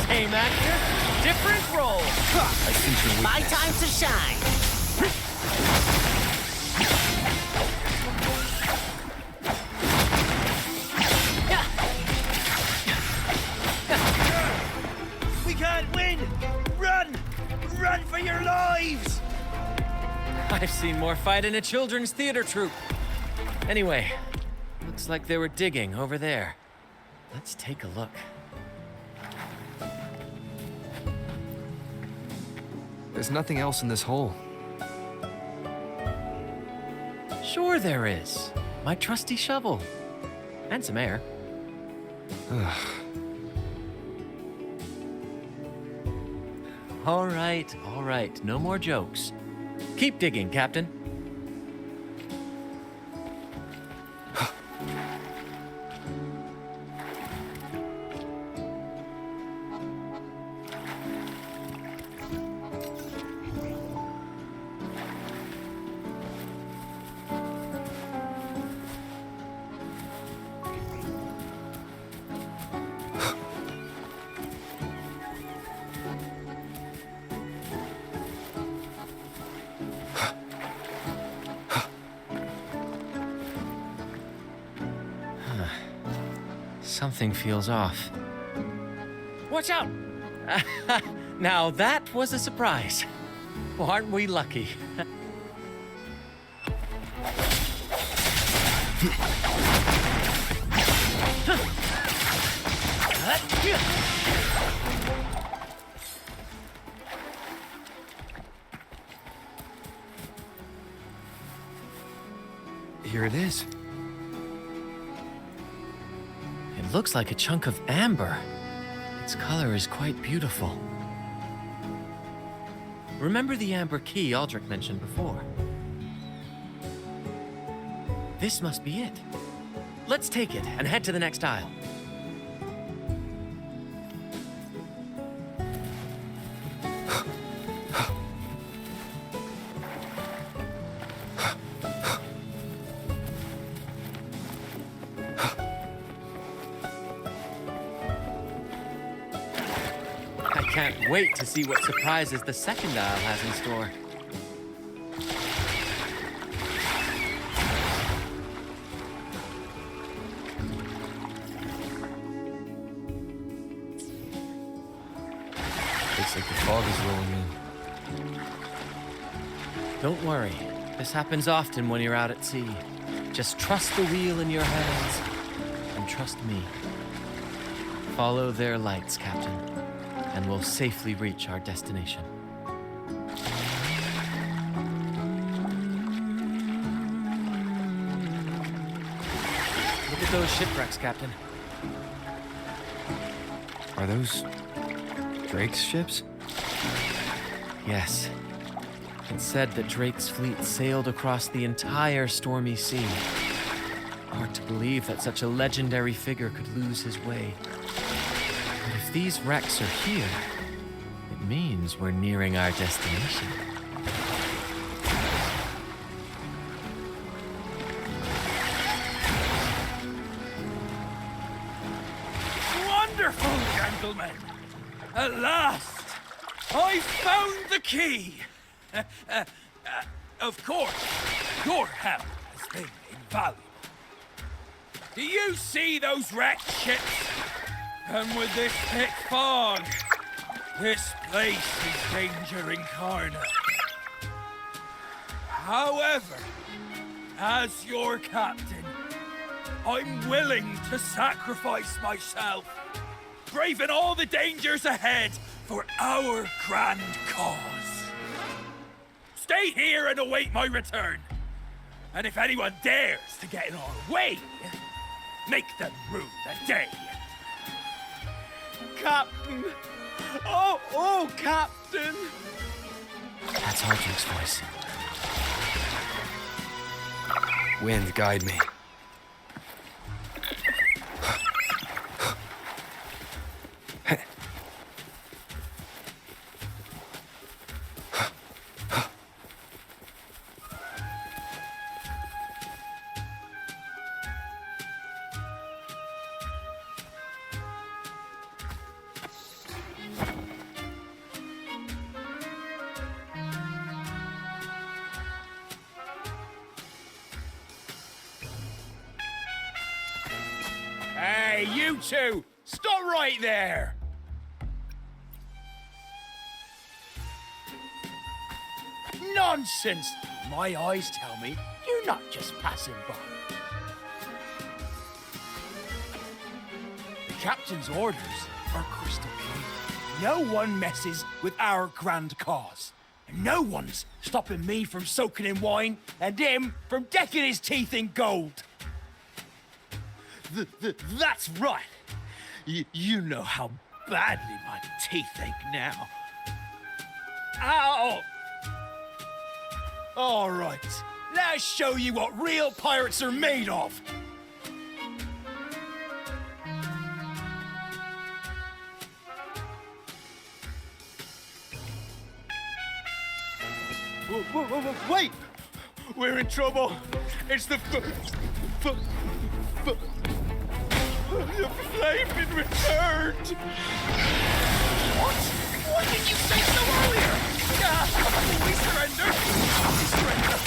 S2: Same actor, different role.
S14: I sense your
S12: My
S14: weakness.
S12: time to shine.
S1: We can't win! Run! Run for your lives!
S2: I've seen more fight in a children's theater troupe. Anyway, looks like they were digging over there. Let's take a look.
S3: There's nothing else in this hole.
S2: Sure there is. My trusty shovel. And some air. All right. No more jokes. Keep digging, Captain. Something feels off. Watch out! Now that was a surprise. Well, aren't we lucky?
S3: Here it is.
S2: It looks like a chunk of amber. Its color is quite beautiful. Remember the amber key Aldrich mentioned before? This must be it. Let's take it and head to the next aisle. I can't wait to see what surprises the second aisle has in store.
S3: Looks like the fog is rolling in.
S2: Don't worry. This happens often when you're out at sea. Just trust the wheel in your hands and trust me. Follow their lights, Captain, and we'll safely reach our destination. Look at those shipwrecks, Captain.
S3: Are those Drake's ships?
S2: Yes. It's said that Drake's fleet sailed across the entire stormy sea. Hard to believe that such a legendary figure could lose his way. But if these wrecks are here, it means we're nearing our destination.
S13: Wonderful, gentlemen! At last, I found the key! Of course, your help has been invaluable. Do you see those wrecked ships? And with this thick fog, this place is danger incarnate. However, as your captain, I'm willing to sacrifice myself, braving all the dangers ahead for our grand cause. Stay here and await my return. And if anyone dares to get in our way, make them rue the day.
S4: Captain! Oh, Captain!
S2: That's Aldrich's voice.
S3: Wind, guide me.
S11: You two! Stop right there! Nonsense! My eyes tell me you're not just passing by. The captain's orders are crystal clear. No one messes with our grand cause. And no one's stopping me from soaking in wine and him from decking his teeth in gold. That's right. You know how badly my teeth ache now. Ow! All right, let's show you what real pirates are made of. Wait! We're in trouble. It's the flame been returned. What? Why didn't you say so earlier? We surrender. We surrender.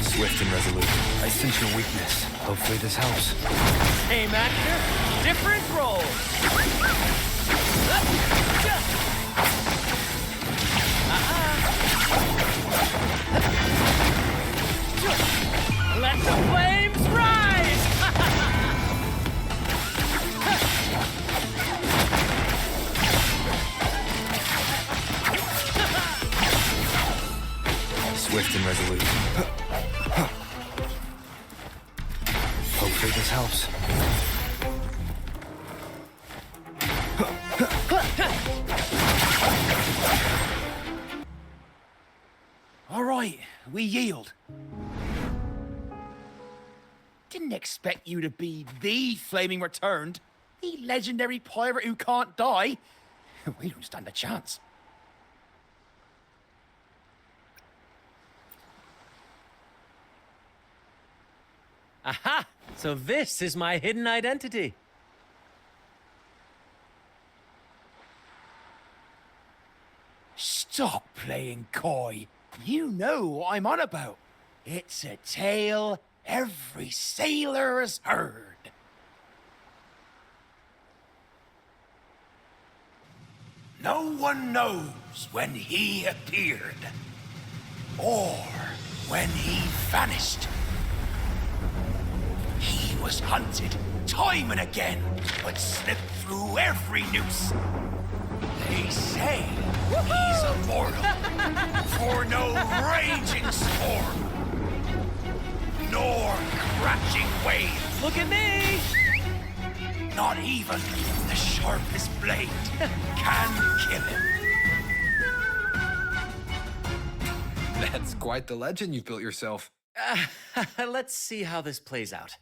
S3: Swift and resolute. I sense your weakness. Hopefully this helps.
S2: Same actor, different role. Let the flames rise!
S3: Swift and resolute. Hopefully this helps.
S11: All right, we yield. Didn't expect you to be the Flaming Returned, the legendary pirate who can't die. We don't stand a chance.
S2: Aha! So this is my hidden identity.
S11: Stop playing coy. You know what I'm on about. It's a tale every sailor has heard. No one knows when he appeared, or when he vanished. He was hunted time and again, but slipped through every noose. They say he's immortal, for no raging storm, nor crashing wave.
S2: Look at me!
S11: Not even the sharpest blade can kill him.
S3: That's quite the legend you've built yourself.
S2: Let's see how this plays out.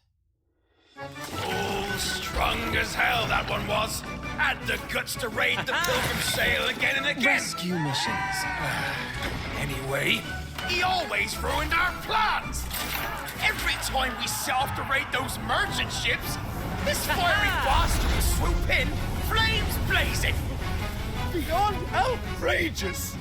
S13: Oh, strong as hell that one was. Had the guts to raid the Pilgrim Sail again and again.
S2: Rescue missions.
S11: Anyway, he always ruined our plans. Every time we set off to raid those merchant ships, this fiery bastard would swoop in, flames blazing. Beyond outrageous.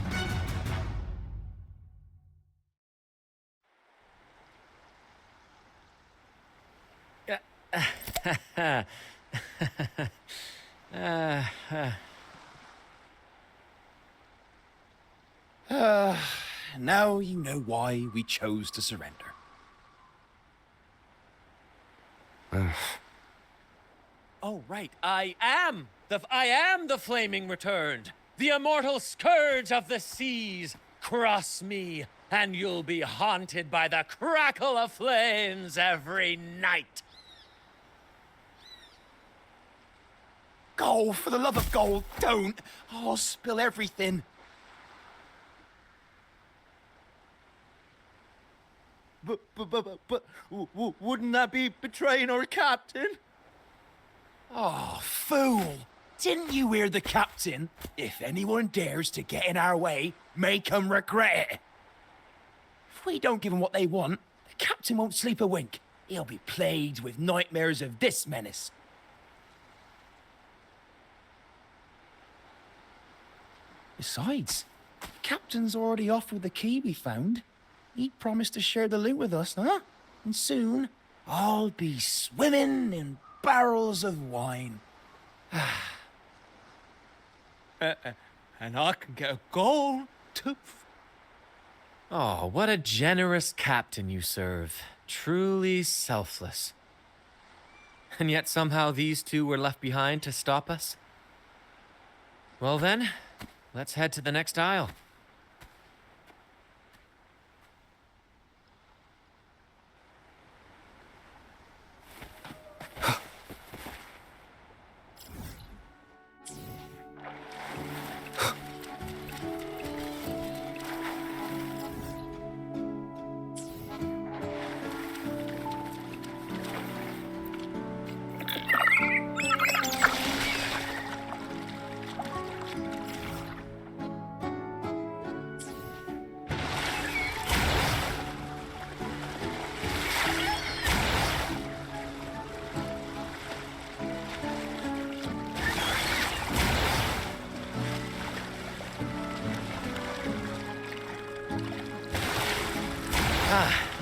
S11: Now you know why we chose to surrender.
S2: Oh, right. I am the Flaming Returned, the immortal scourge of the seas. Cross me, and you'll be haunted by the crackle of flames every night.
S11: Gold, for the love of gold, don't. I'll spill everything. But wouldn't that be betraying our captain? Oh, fool! Didn't you hear the captain? If anyone dares to get in our way, make 'em regret it. If we don't give them what they want, the captain won't sleep a wink. he'll be plagued with nightmares of this menace. Besides, the captain's already offered the key we found. He promised to share the loot with us, huh? And soon, I'll be swimming in barrels of wine.
S13: And I can get a gold tooth.
S2: Oh, what a generous captain you serve. Truly selfless. And yet somehow these two were left behind to stop us? Well then, let's head to the next aisle.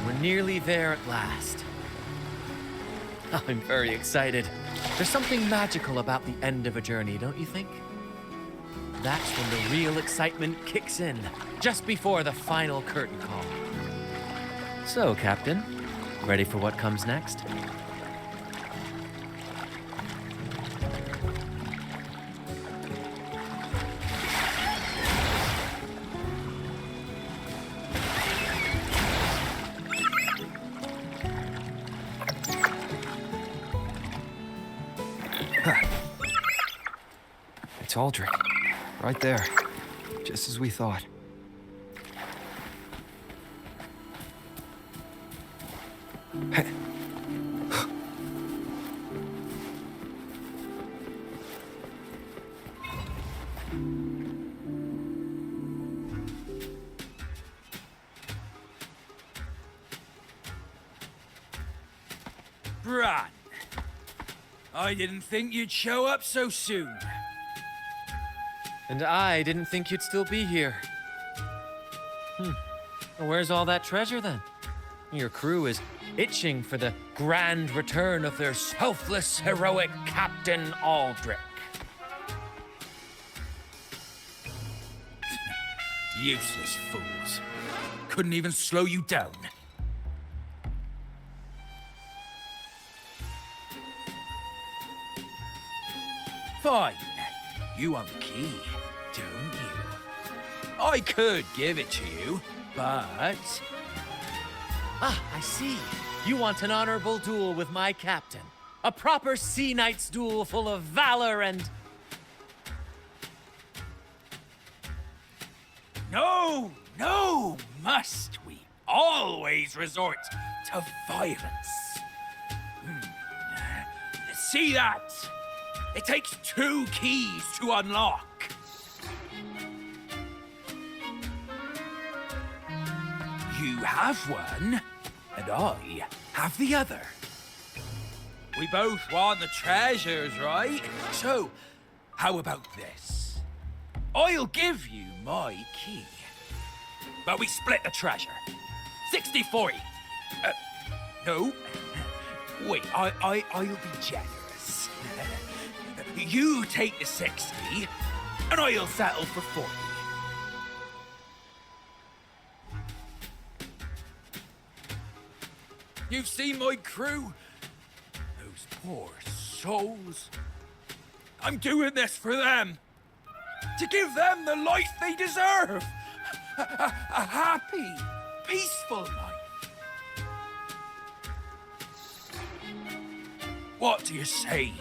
S2: We're nearly there at last. I'm very excited. There's something magical about the end of a journey, don't you think? That's when the real excitement kicks in, just before the final curtain call. So, Captain, ready for what comes next?
S3: It's Aldrich. Right there. Just as we thought.
S13: Bran, I didn't think you'd show up so soon.
S2: And I didn't think you'd still be here. Well, where's all that treasure then? Your crew is itching for the grand return of their selfless, heroic Captain Aldrich.
S13: Useless fools. Couldn't even slow you down. Fine. You want the key, don't you? I could give it to you, but...
S2: Ah, I see. You want an honorable duel with my captain. A proper sea knight's duel full of valor and...
S13: No, no, must we always resort to violence? See that? It takes 2 keys to unlock. You have one, and I have the other. We both want the treasures, right? So, how about this? I'll give you my key, but we split the treasure. 60-40. No. Wait, I'll be generous. You take the 60, and I'll settle for 40. You've seen my crew? Those poor souls. I'm doing this for them. To give them the life they deserve. A happy, peaceful life. What do you say,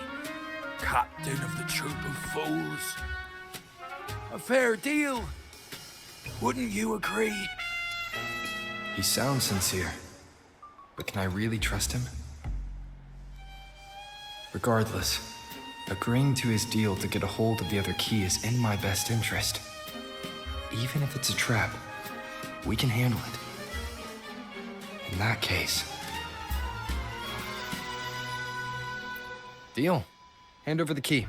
S13: Captain of the Troop of Fools? A fair deal, wouldn't you agree?
S3: He sounds sincere. But can I really trust him? Regardless, agreeing to his deal to get a hold of the other key is in my best interest. Even if it's a trap, we can handle it. In that case, Deal. Hand over the key.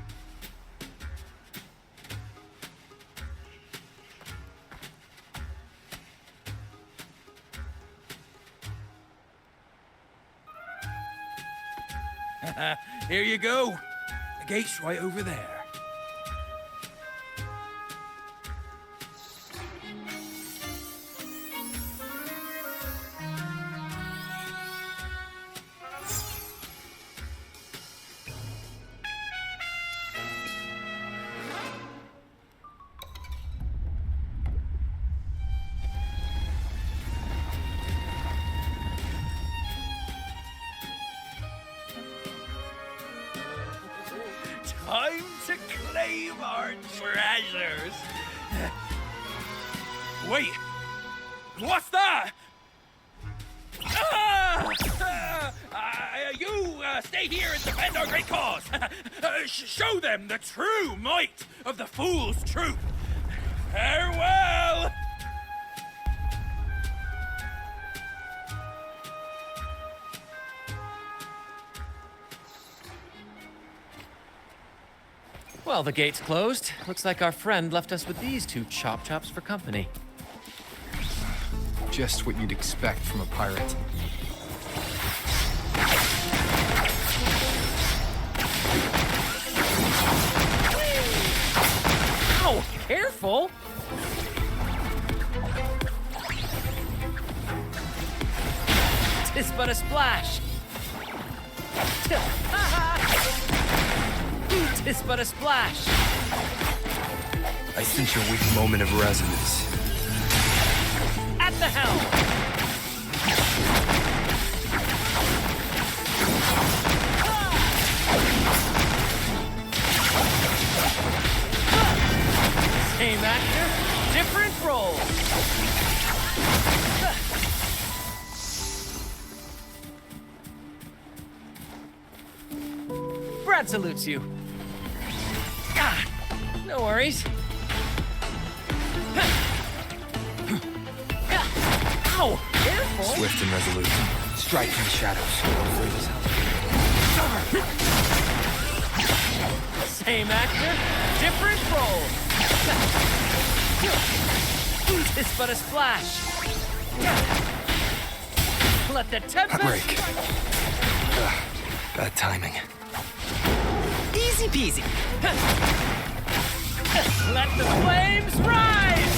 S13: Here you go. The gate's right over there. Time to claim our treasures. Wait, what's that? You stay here and defend our great cause. Show them the true might of the fool's truth. Farewell.
S2: Well, the gate's closed. Looks like our friend left us with these two chop chops for company.
S3: Just what you'd expect from a pirate.
S2: Ow! Careful! Tis but a splash. Tis but a splash.
S3: I sense your weak moment of resonance.
S2: At the helm. Same actor, different role. Brad salutes you. Ah, no worries. Ow! Careful!
S3: Swift and resolute. Strike from the shadows.
S2: Same actor, different role. It's but a splash. Let the tempest...
S3: Break. Bad timing.
S1: Easy peasy.
S2: Let the flames rise!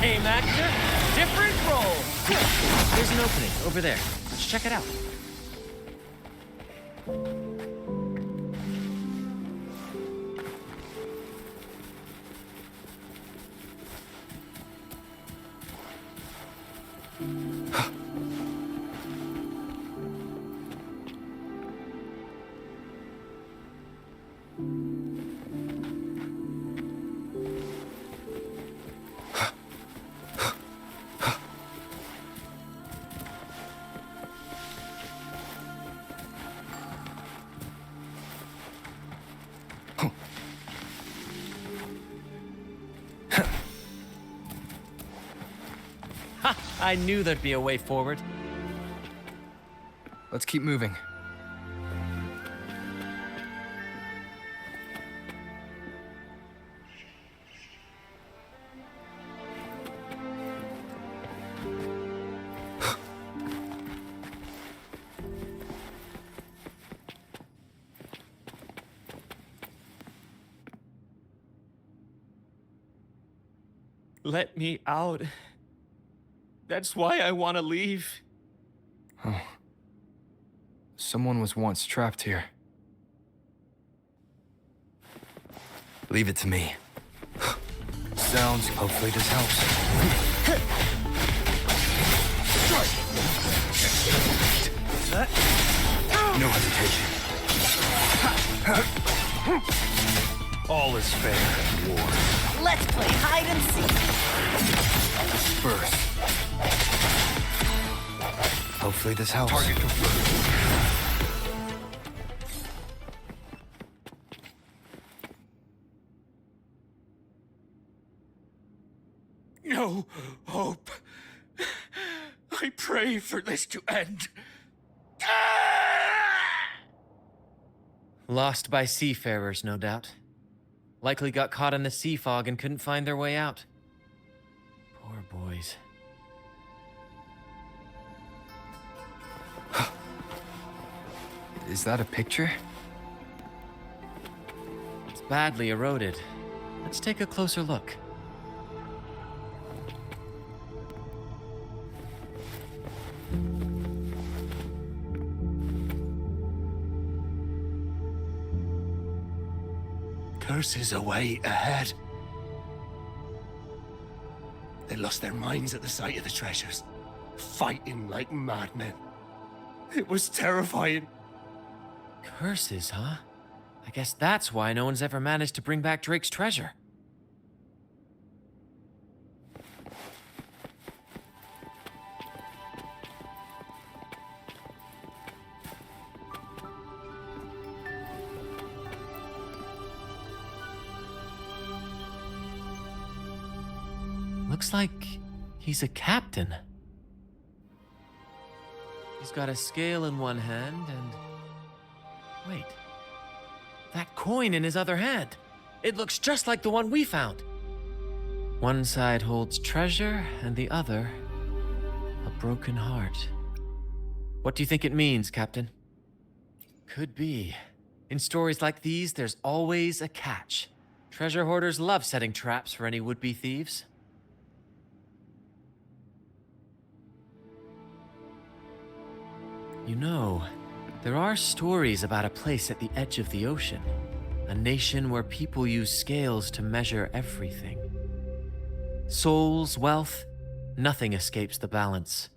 S2: Same actor, different role. There's an opening over there. Let's check it out. Ha! I knew there'd be a way forward.
S3: Let's keep moving.
S6: Let me out. That's why I want to leave.
S3: Oh. Someone was once trapped here. Leave it to me. Sounds. Hopefully this helps. No hesitation. All is fair in war.
S1: Let's play hide and seek.
S3: Disperse. Hopefully this helps.
S13: Target confirmed. no hope. I pray for this to end.
S2: Lost by seafarers, no doubt. Likely got caught in the sea fog and couldn't find their way out. Poor boys.
S3: Is that a picture?
S2: It's badly eroded. Let's take a closer look.
S9: Curses away ahead. They lost their minds at the sight of the treasures, fighting like madmen. It was terrifying.
S2: Curses, huh? I guess that's why no one's ever managed to bring back Drake's treasure. Looks like he's a captain. He's got a scale in one hand and... Wait. That coin in his other hand. It looks just like the one we found. One side holds treasure and the other a broken heart. What do you think it means, Captain? Could be. In stories like these, there's always a catch. Treasure hoarders love setting traps for any would-be thieves. You know, there are stories about a place at the edge of the ocean. A nation where people use scales to measure everything. Souls, wealth, nothing escapes the balance.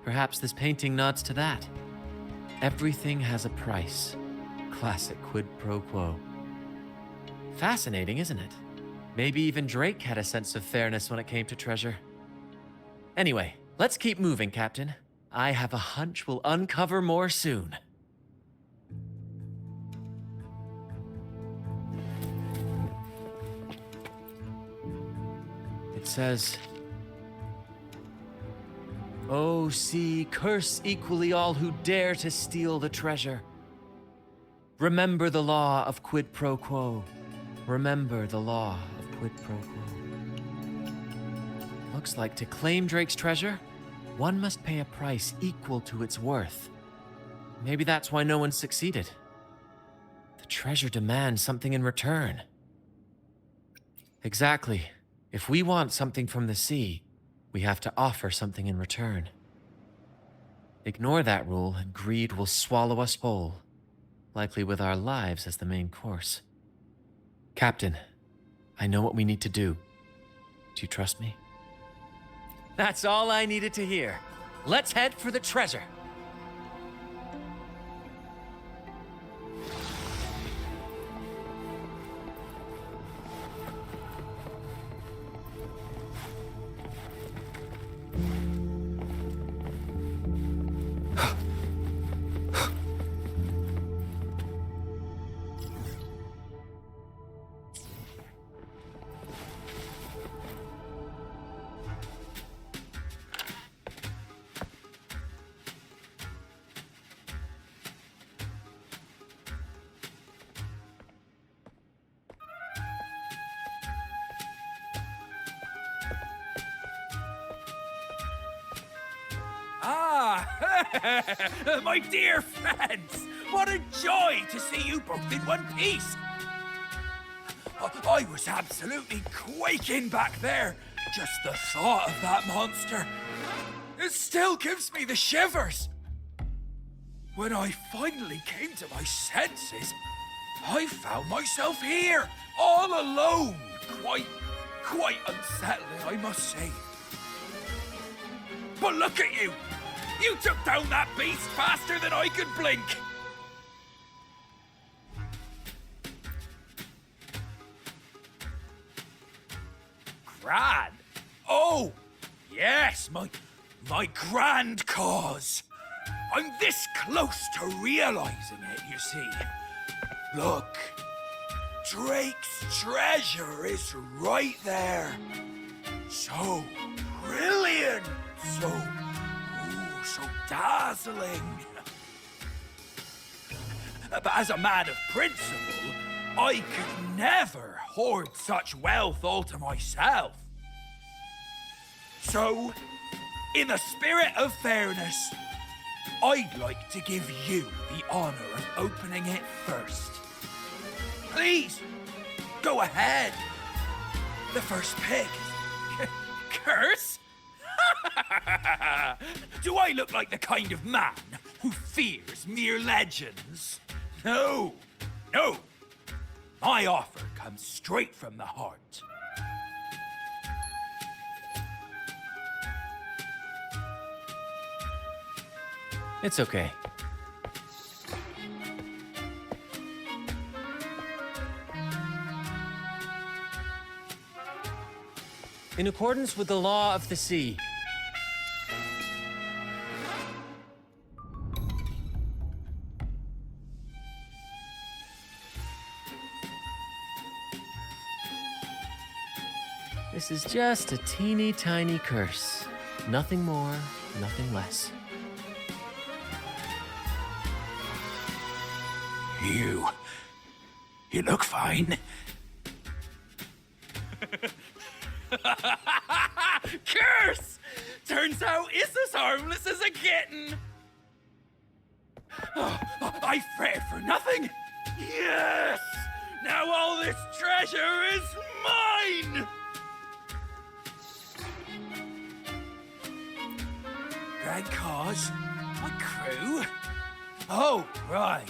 S2: Perhaps this painting nods to that. Everything has a price. Classic quid pro quo. Fascinating, isn't it? Maybe even Drake had a sense of fairness when it came to treasure. Anyway, let's keep moving, Captain. I have a hunch we'll uncover more soon. It says, "Oh, sea, curse equally all who dare to steal the treasure. Remember the law of quid pro quo. Remember the law of quid pro quo." Looks like to claim Drake's treasure, one must pay a price equal to its worth. Maybe that's why no one succeeded. The treasure demands something in return. Exactly. If we want something from the sea, we have to offer something in return. Ignore that rule and greed will swallow us whole, likely with our lives as the main course. Captain, I know what we need to do. Do you trust me? That's all I needed to hear. Let's head for the treasure.
S13: My dear friends, what a joy to see you both in one piece. I was absolutely quaking back there. Just the thought of that monster. It still gives me the shivers. When I finally came to my senses, I found myself here, all alone. Quite unsettling, I must say. But look at you! You took down that beast faster than I could blink! Grand? Oh! Yes, my grand cause. I'm this close to realizing it, you see. Look, Drake's treasure is right there. So brilliant! So dazzling. But as a man of principle, I could never hoard such wealth all to myself. So, in the spirit of fairness, I'd like to give you the honor of opening it first. Please, go ahead. The first pick. Curse? Do I look like the kind of man who fears mere legends? No, no. My offer comes straight from the heart.
S2: It's okay. In accordance with the law of the sea, this is just a teeny tiny curse. Nothing more, nothing less.
S13: You look fine. Curse! Turns out it's as harmless as a kitten. Oh, I fret for nothing. Yes! Now all this treasure is mine! Grand cause? My crew? Oh, right.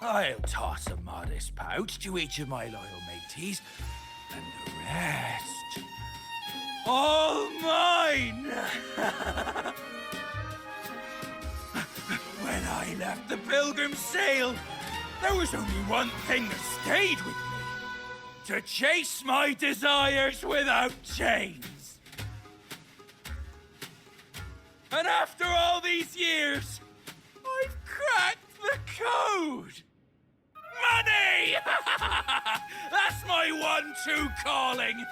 S13: I'll toss a modest pouch to each of my loyal mateys, and the rest, all mine! When I left the Pilgrim's Sail, there was only one thing that stayed with me. To chase my desires without chains. And after all these years, I've cracked the code! Money! That's my one-two calling!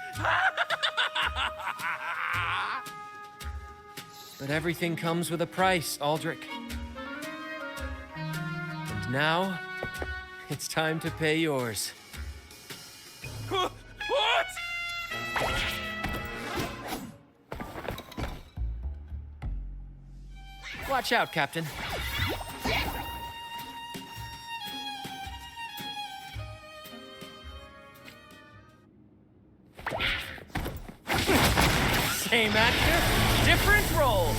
S2: But everything comes with a price, Aldrich. And now, it's time to pay yours.
S13: What?
S2: Watch out, Captain. Same actor, different role.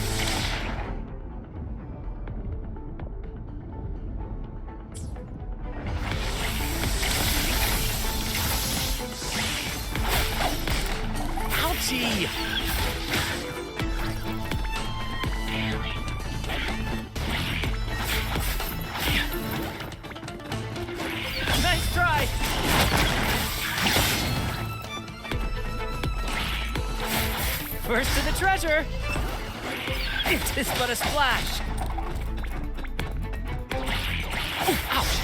S2: Ouchie! Nice try! First to the treasure! It is but a splash! Ooh, ouch!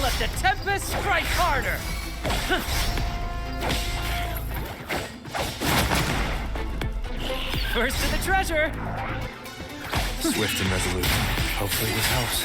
S2: Let the tempest strike harder! First to the treasure!
S3: Swift and resolute. Hopefully this helps.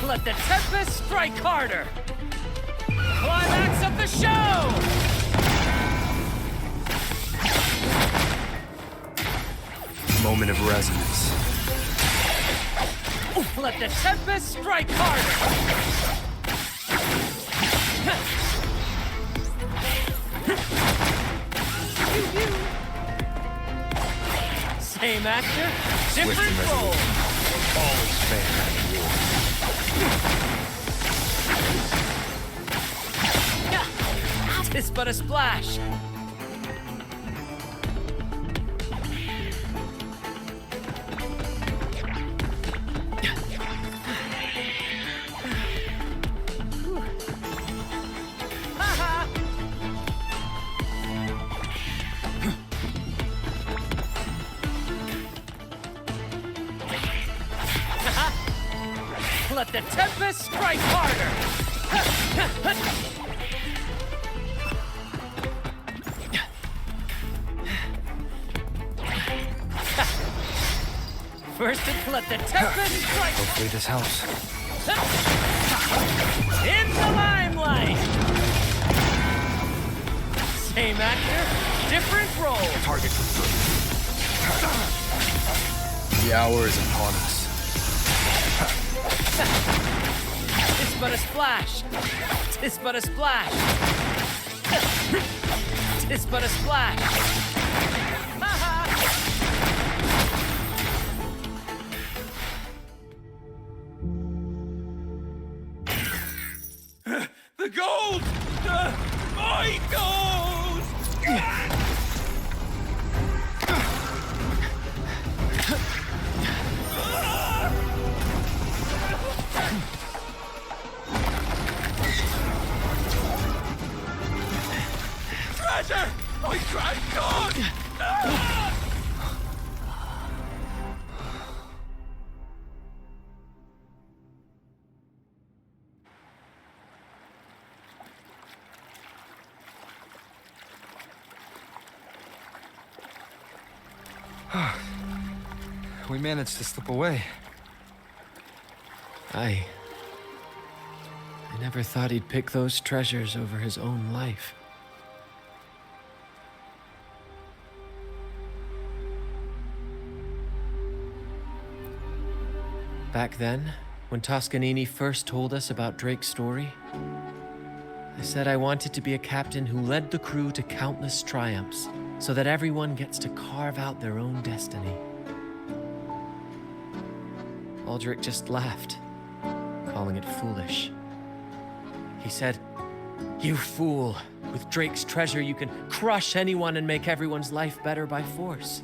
S2: Let the tempest strike harder! Climax of the show!
S3: Moment of resonance.
S2: Let the tempest strike harder! Same actor, different
S3: Swift and
S2: role.
S3: Always fair at war.
S2: Tis but a splash. Let the tempest strike harder! First, let the tempest strike!
S3: Hopefully this helps.
S2: In the limelight! Same actor, different role!
S3: Target confirmed. The hour is upon us.
S2: Tis but a splash! Tis but a splash! Tis but a splash!
S13: The gold! My gold! Treasure! My grand god!
S3: We managed to slip away.
S2: I never thought he'd pick those treasures over his own life. Back then, when Toscanini first told us about Drake's story, I said I wanted to be a captain who led the crew to countless triumphs, so that everyone gets to carve out their own destiny. Aldrich just laughed, calling it foolish. He said, "You fool! With Drake's treasure, you can crush anyone and make everyone's life better by force."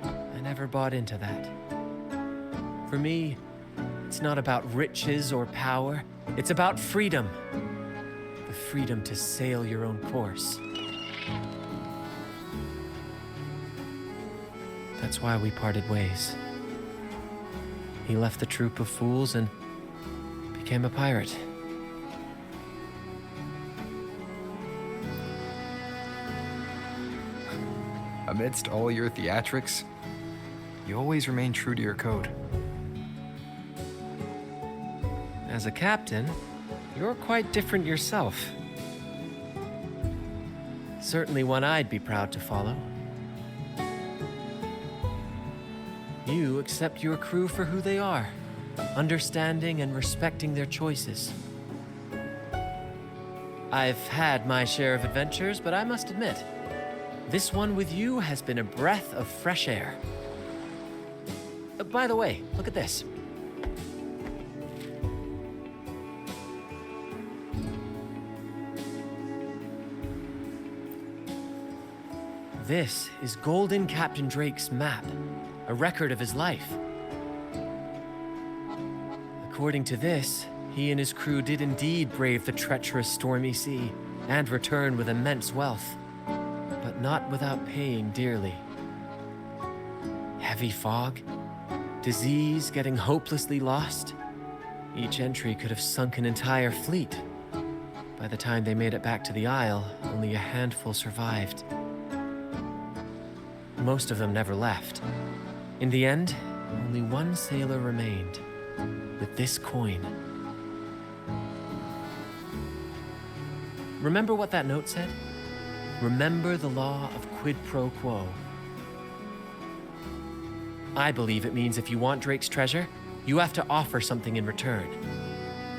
S2: I never bought into that. For me, it's not about riches or power. It's about freedom. The freedom to sail your own course. That's why we parted ways. He left the troop of fools and became a pirate.
S3: Amidst all your theatrics, you always remain true to your code.
S2: As a captain, you're quite different yourself. Certainly one I'd be proud to follow. You accept your crew for who they are, understanding and respecting their choices. I've had my share of adventures, but I must admit, this one with you has been a breath of fresh air. By the way, look at this. This is Golden Captain Drake's map, a record of his life. According to this, he and his crew did indeed brave the treacherous stormy sea and return with immense wealth, but not without paying dearly. Heavy fog, disease, getting hopelessly lost. Each entry could have sunk an entire fleet. By the time they made it back to the Isle, only a handful survived. Most of them never left. In the end, only one sailor remained, with this coin. Remember what that note said? Remember the law of quid pro quo. I believe it means if you want Drake's treasure, you have to offer something in return.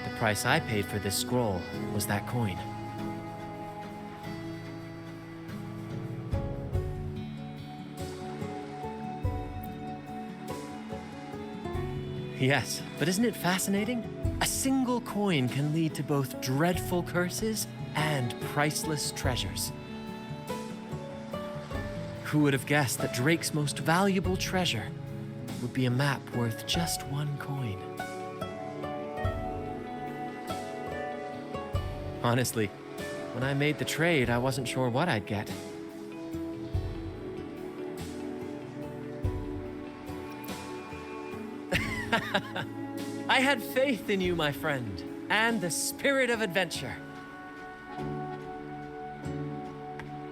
S2: The price I paid for this scroll was that coin. Yes, but isn't it fascinating? A single coin can lead to both dreadful curses and priceless treasures. Who would have guessed that Drake's most valuable treasure would be a map worth just one coin? Honestly, when I made the trade, I wasn't sure what I'd get. I had faith in you, my friend, and the spirit of adventure.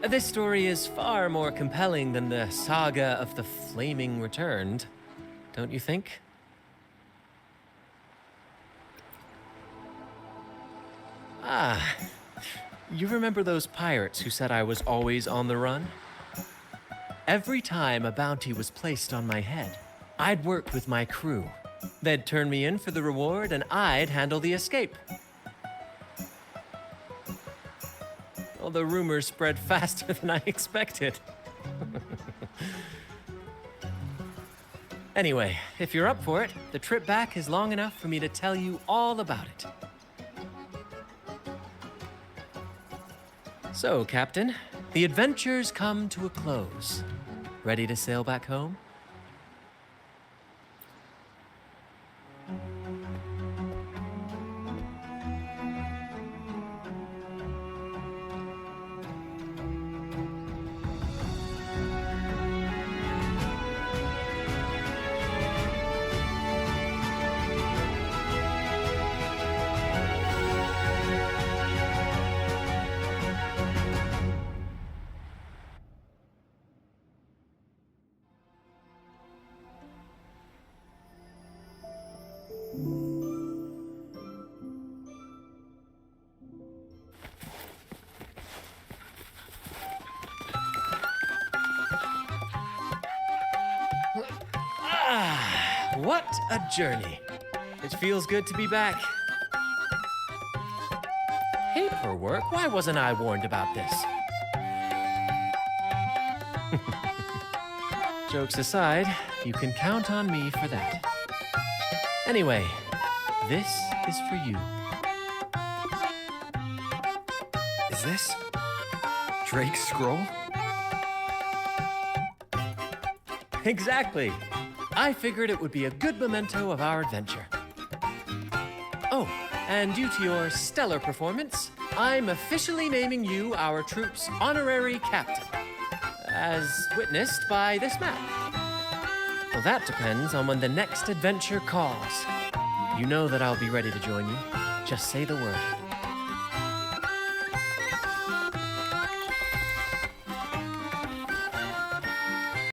S2: This story is far more compelling than the saga of the Flaming Returned, don't you think? Ah, you remember those pirates who said I was always on the run? Every time a bounty was placed on my head, I'd work with my crew. They'd turn me in for the reward, and I'd handle the escape. Well, the rumors spread faster than I expected. Anyway, if you're up for it, the trip back is long enough for me to tell you all about it. So, Captain, the adventures come to a close. Ready to sail back home? What a journey. It feels good to be back. Paperwork? Why wasn't I warned about this? Jokes aside, you can count on me for that. Anyway, this is for you.
S3: Is this Drake's scroll?
S2: Exactly. I figured it would be a good memento of our adventure. Oh, and due to your stellar performance, I'm officially naming you our troop's honorary captain, as witnessed by this map. Well, that depends on when the next adventure calls. You know that I'll be ready to join you. Just say the word.